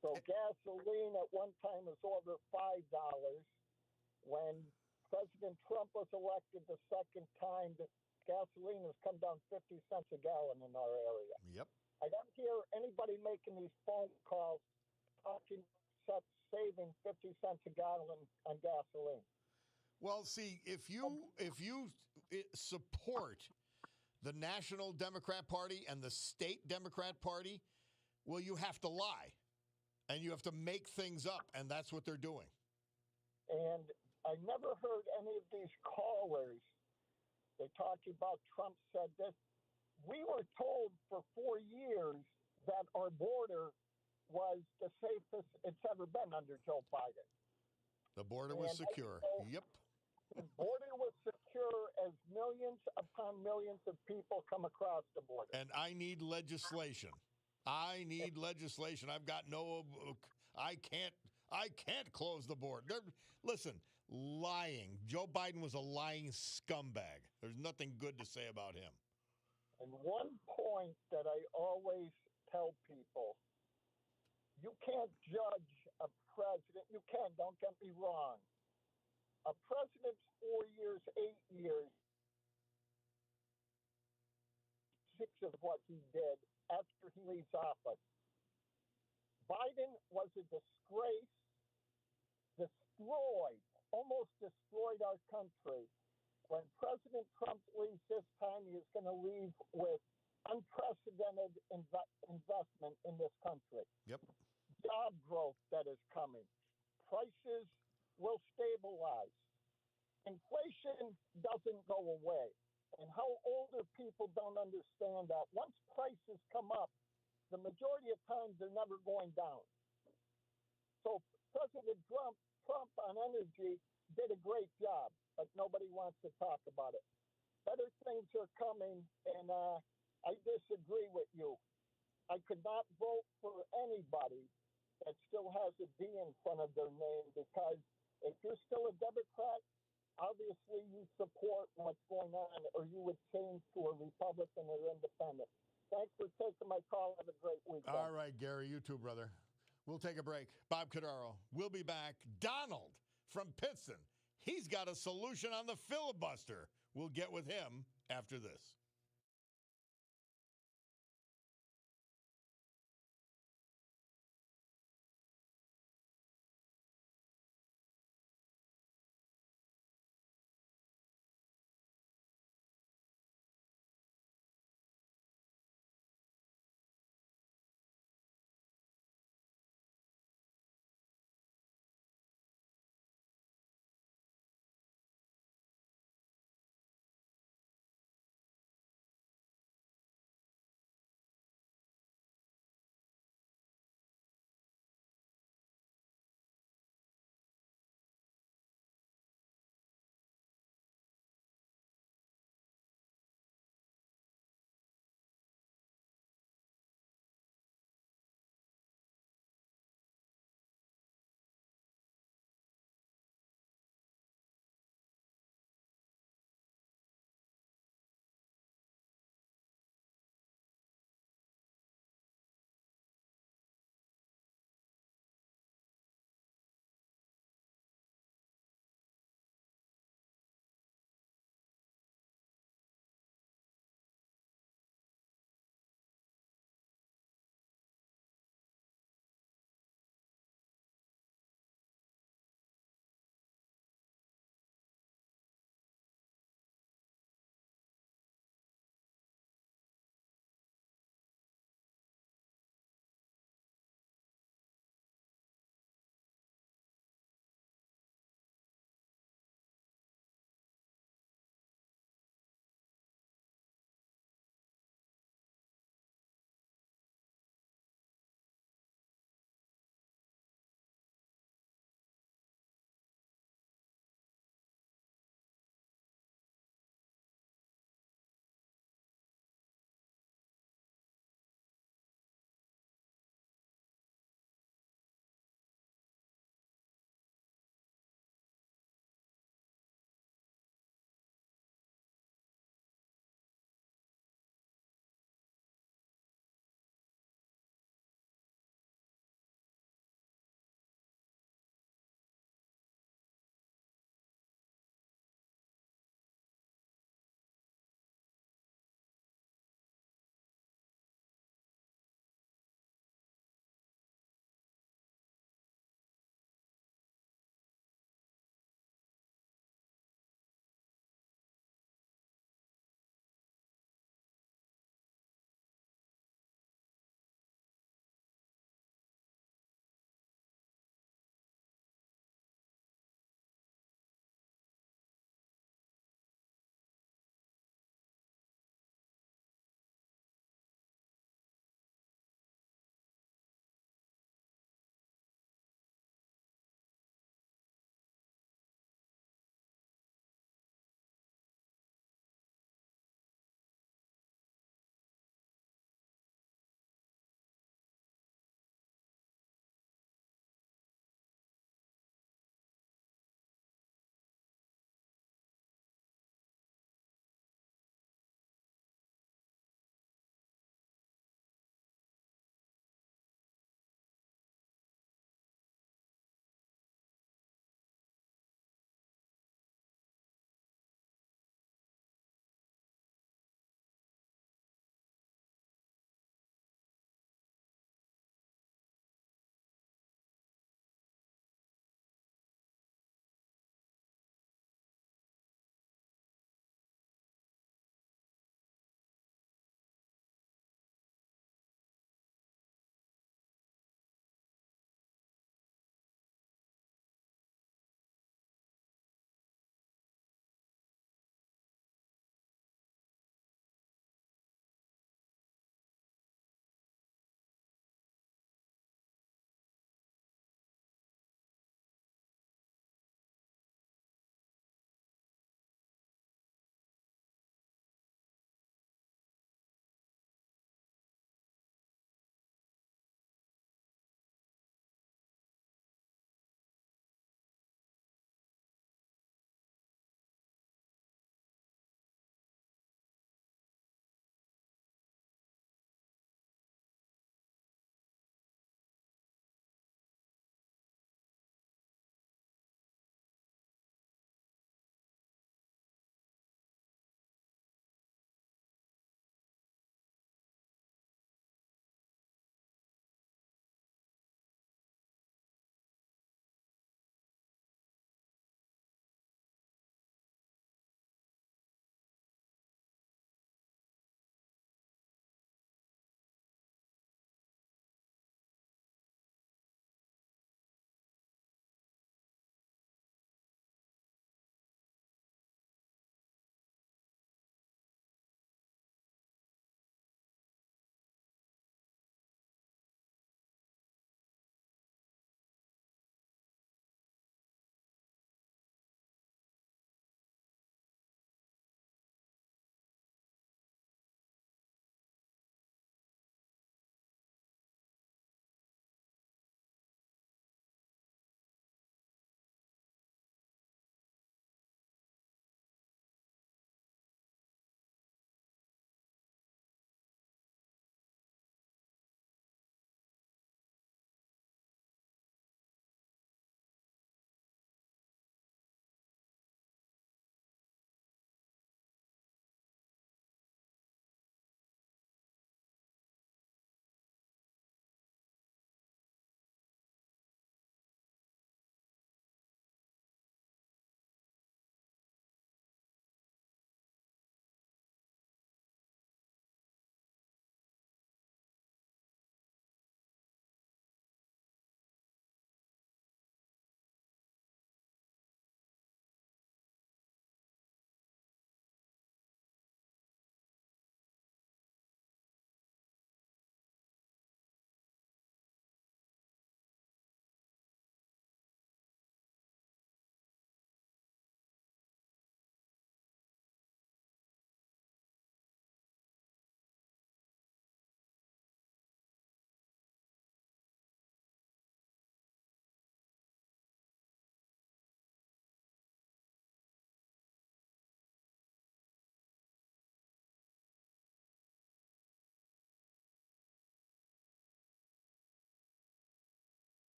So gasoline at one time was over $5. When President Trump was elected the second time, the gasoline has come down 50 cents a gallon in our area. Yep. I don't hear anybody making these phone calls talking about saving 50 cents a gallon on gasoline. Well, see, if you support the National Democrat Party and the State Democrat Party, well, you have to lie. And you have to make things up, and that's what they're doing. And I never heard any of these callers. They talked about Trump said this. We were told for 4 years that our border was the safest it's ever been under Joe Biden. The border was secure. Yep. The border was secure as millions upon millions of people come across the border. And I need legislation. I need legislation. I've got I can't close the border. Listen, lying. Joe Biden was a lying scumbag. There's nothing good to say about him. And one point that I always tell people, you can't judge a president. You can, don't get me wrong. A president's 4 years, 8 years, 6 of what he did after he leaves office. Biden was a disgrace, almost destroyed our country. When President Trump leaves this time, he is going to leave with unprecedented investment in this country. Yep. Job growth that is coming. Prices will stabilize. Inflation doesn't go away. And how older people don't understand that. Once prices come up, the majority of times they're never going down. So President Trump on energy did a great job, but nobody wants to talk about it. Better things are coming, and I disagree with you. I could not vote for anybody that still has a D in front of their name, because if you're still a Democrat, obviously you support what's going on, or you would change to a Republican or independent. Thanks for taking my call. Have a great weekend. All right, Gary, you too, brother. We'll take a break. Bob Cordaro, we'll be back. Donald from Pittston, he's got a solution on the filibuster. We'll get with him after this.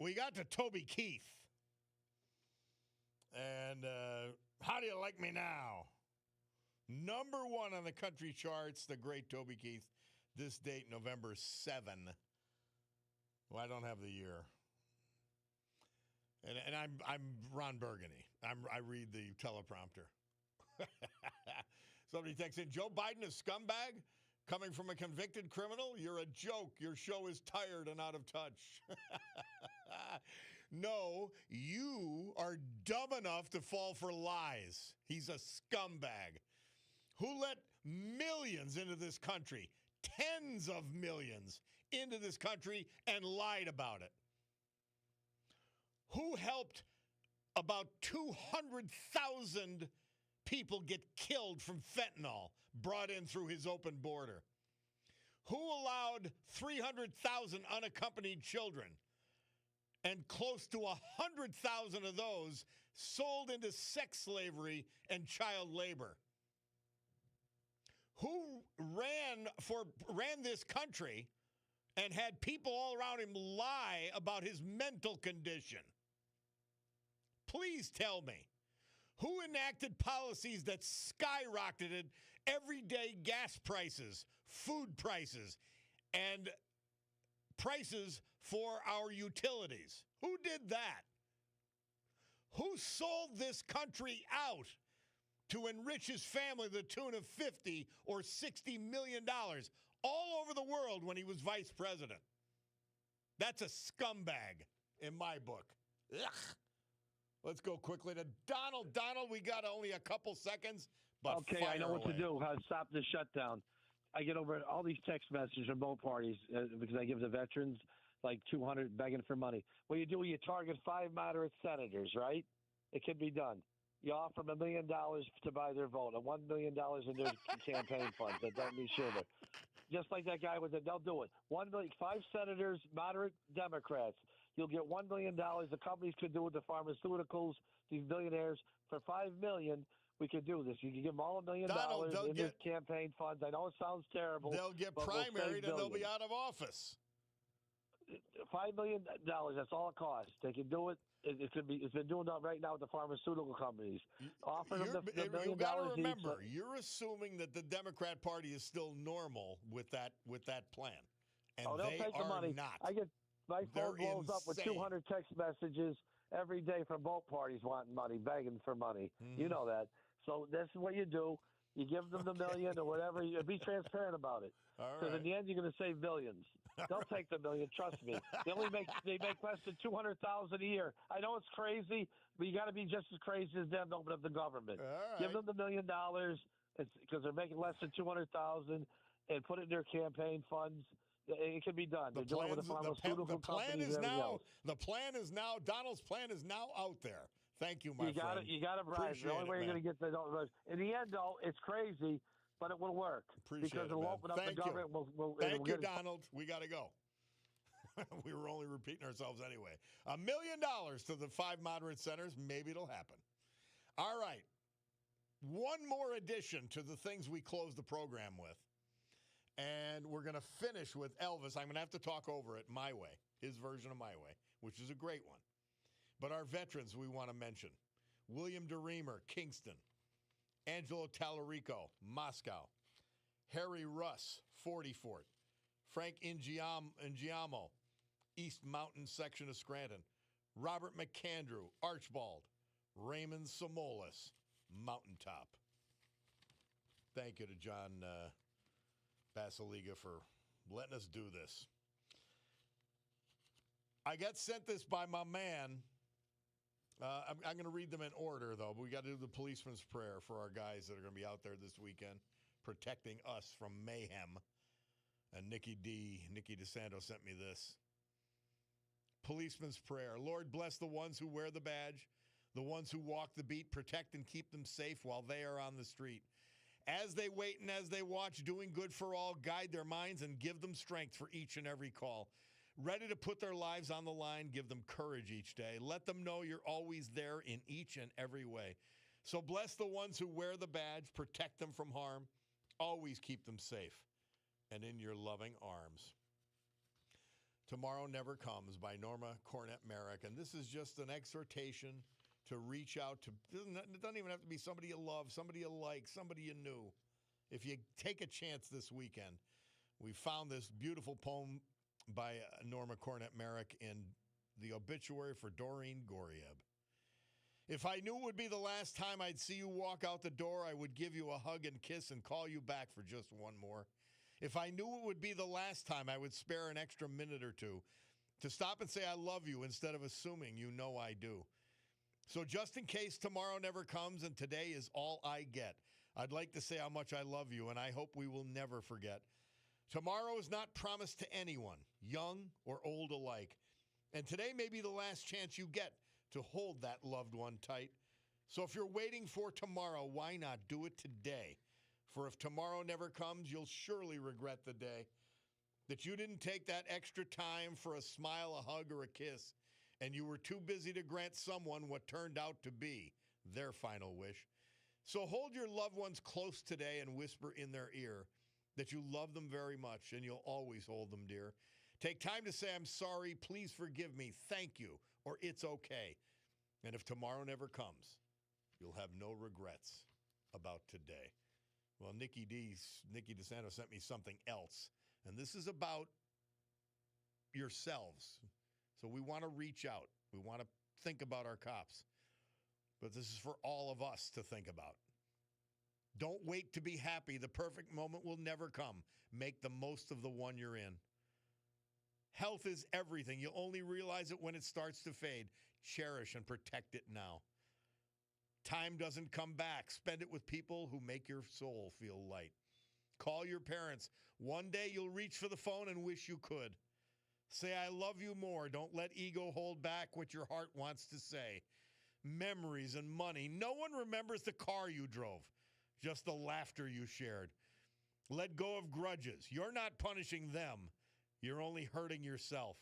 we got to Toby Keith. And How Do You Like Me Now? Number 1 on the country charts, the great Toby Keith. This date, November 7. Well, I don't have the year. And I'm Ron Burgundy. I read the teleprompter. Somebody texts in, Joe Biden a scumbag? Coming from a convicted criminal? You're a joke. Your show is tired and out of touch. No, you are dumb enough to fall for lies. He's a scumbag who let millions into this country, tens of millions into this country, and lied about it. Who helped about 200,000 people get killed from fentanyl brought in through his open border? Who allowed 300,000 unaccompanied children and close to 100,000 of those sold into sex slavery and child labor? Who ran this country and had people all around him lie about his mental condition? Please tell me. Who enacted policies that skyrocketed everyday gas prices, food prices, and prices for our utilities? Who did that? Who sold this country out to enrich his family to the tune of $50 or $60 million all over the world when he was vice president? That's a scumbag in my book. Ugh. Let's go quickly to Donald. Donald, we got only a couple seconds, but okay, I know what to do. How to stop the shutdown. I get over all these text messages from both parties because I give the veterans like $200 begging for money. What you do, you target 5 moderate senators, right? It can be done. You offer them $1 million to buy their vote, and $1 million in their campaign funds that don't need Schumer. Just like that guy with it, they'll do it. 1 million, 5 senators, moderate Democrats. You'll get $1 million. The companies could do it. The pharmaceuticals, these billionaires, for $5 million. We could do this. You can give them all $1 million in their campaign funds. I know it sounds terrible. They'll get primaried and they'll be out of office. $5 million. That's all it costs. They can do it. It could be. It's been doing that right now with the pharmaceutical companies. Offer them the $1 million. You got to remember, you're assuming that the Democrat Party is still normal with that plan, and they'll they take the money. not. I get my phone They're blows up with insane. 200 text messages every day from both parties wanting money, begging for money. You know that. So this is what you do. You give them the million or whatever. You be transparent about it. Because in the end, you're going to save billions. They'll take the million. Trust me. They make less than $200,000 a year. I know it's crazy, but you got to be just as crazy as them to open up the government. Give them the $1 million because they're making less than $200,000 and put it in their campaign funds. It can be done. They're doing it with the pharmaceutical companies and everything else. The plan is now. Donald's plan is now out there. Thank you, my friend. You got to bribe. The only way you're going to get the in the end, though, it's crazy, but it will work because it'll open up the government. Thank you, Donald. We got to go. We were only repeating ourselves anyway. $1 million to the 5 moderate senators. Maybe it'll happen. All right. One more addition to the things we close the program with. And we're going to finish with Elvis. I'm going to have to talk over it my way, his version of my way, which is a great one. But our veterans we want to mention. William DeReamer, Kingston. Angelo Tallarico, Moscow. Harry Russ, 40 Fort. Frank Ingiamo, East Mountain section of Scranton. Robert McAndrew, Archbald. Raymond Samolis, Mountaintop. Thank you to John Basiliga for letting us do this. I got sent this by my man. I'm going to read them in order, though. But we got to do the policeman's prayer for our guys that are going to be out there this weekend protecting us from mayhem. And Nikki DeSanto sent me this. Policeman's prayer. Lord, bless the ones who wear the badge, the ones who walk the beat, protect and keep them safe while they are on the street. As they wait and as they watch, doing good for all, guide their minds and give them strength for each and every call. Ready to put their lives on the line, give them courage each day. Let them know you're always there in each and every way. So bless the ones who wear the badge, protect them from harm, always keep them safe and in your loving arms. Tomorrow Never Comes by Norma Cornett Merrick. And this is just an exhortation to reach out to, it doesn't even have to be somebody you love, somebody you like, somebody you knew. If you take a chance this weekend, we found this beautiful poem by Norma Cornett Merrick in the obituary for Doreen Gorieb. If I knew it would be the last time I'd see you walk out the door, I would give you a hug and kiss and call you back for just one more. If I knew it would be the last time, I would spare an extra minute or two to stop and say I love you instead of assuming you know I do. So just in case tomorrow never comes and today is all I get, I'd like to say how much I love you, and I hope we will never forget. Tomorrow is not promised to anyone, young or old alike. And today may be the last chance you get to hold that loved one tight. So if you're waiting for tomorrow, why not do it today? For if tomorrow never comes, you'll surely regret the day that you didn't take that extra time for a smile, a hug, or a kiss, and you were too busy to grant someone what turned out to be their final wish. So hold your loved ones close today and whisper in their ear that you love them very much and you'll always hold them dear. Take time to say, I'm sorry, please forgive me, thank you, or it's okay. And if tomorrow never comes, you'll have no regrets about today. Well, Nikki DeSanto sent me something else, and this is about yourselves. So we want to reach out. We want to think about our cops. But this is for all of us to think about. Don't wait to be happy. The perfect moment will never come. Make the most of the one you're in. Health is everything. You'll only realize it when it starts to fade. Cherish and protect it now. Time doesn't come back. Spend it with people who make your soul feel light. Call your parents. One day you'll reach for the phone and wish you could. Say, I love you more. Don't let ego hold back what your heart wants to say. Memories and money. No one remembers the car you drove, just the laughter you shared. Let go of grudges. You're not punishing them. You're only hurting yourself.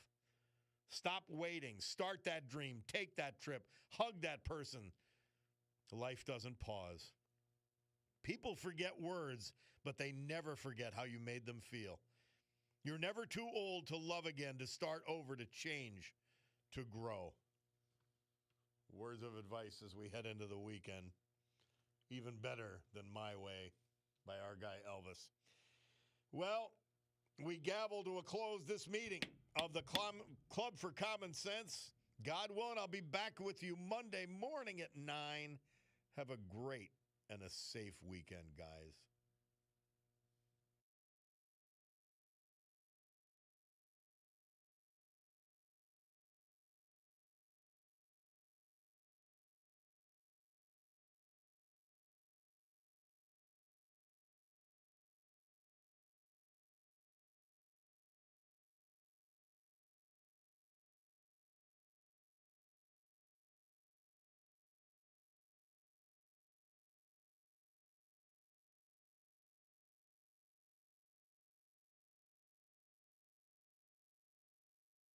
Stop waiting. Start that dream. Take that trip. Hug that person. Life doesn't pause. People forget words, but they never forget how you made them feel. You're never too old to love again, to start over, to change, to grow. Words of advice as we head into the weekend. Even better than My Way by our guy Elvis. Well, we gavel to a close this meeting of the Club for Common Sense. God willing, I'll be back with you Monday morning at 9. Have a great and a safe weekend, guys.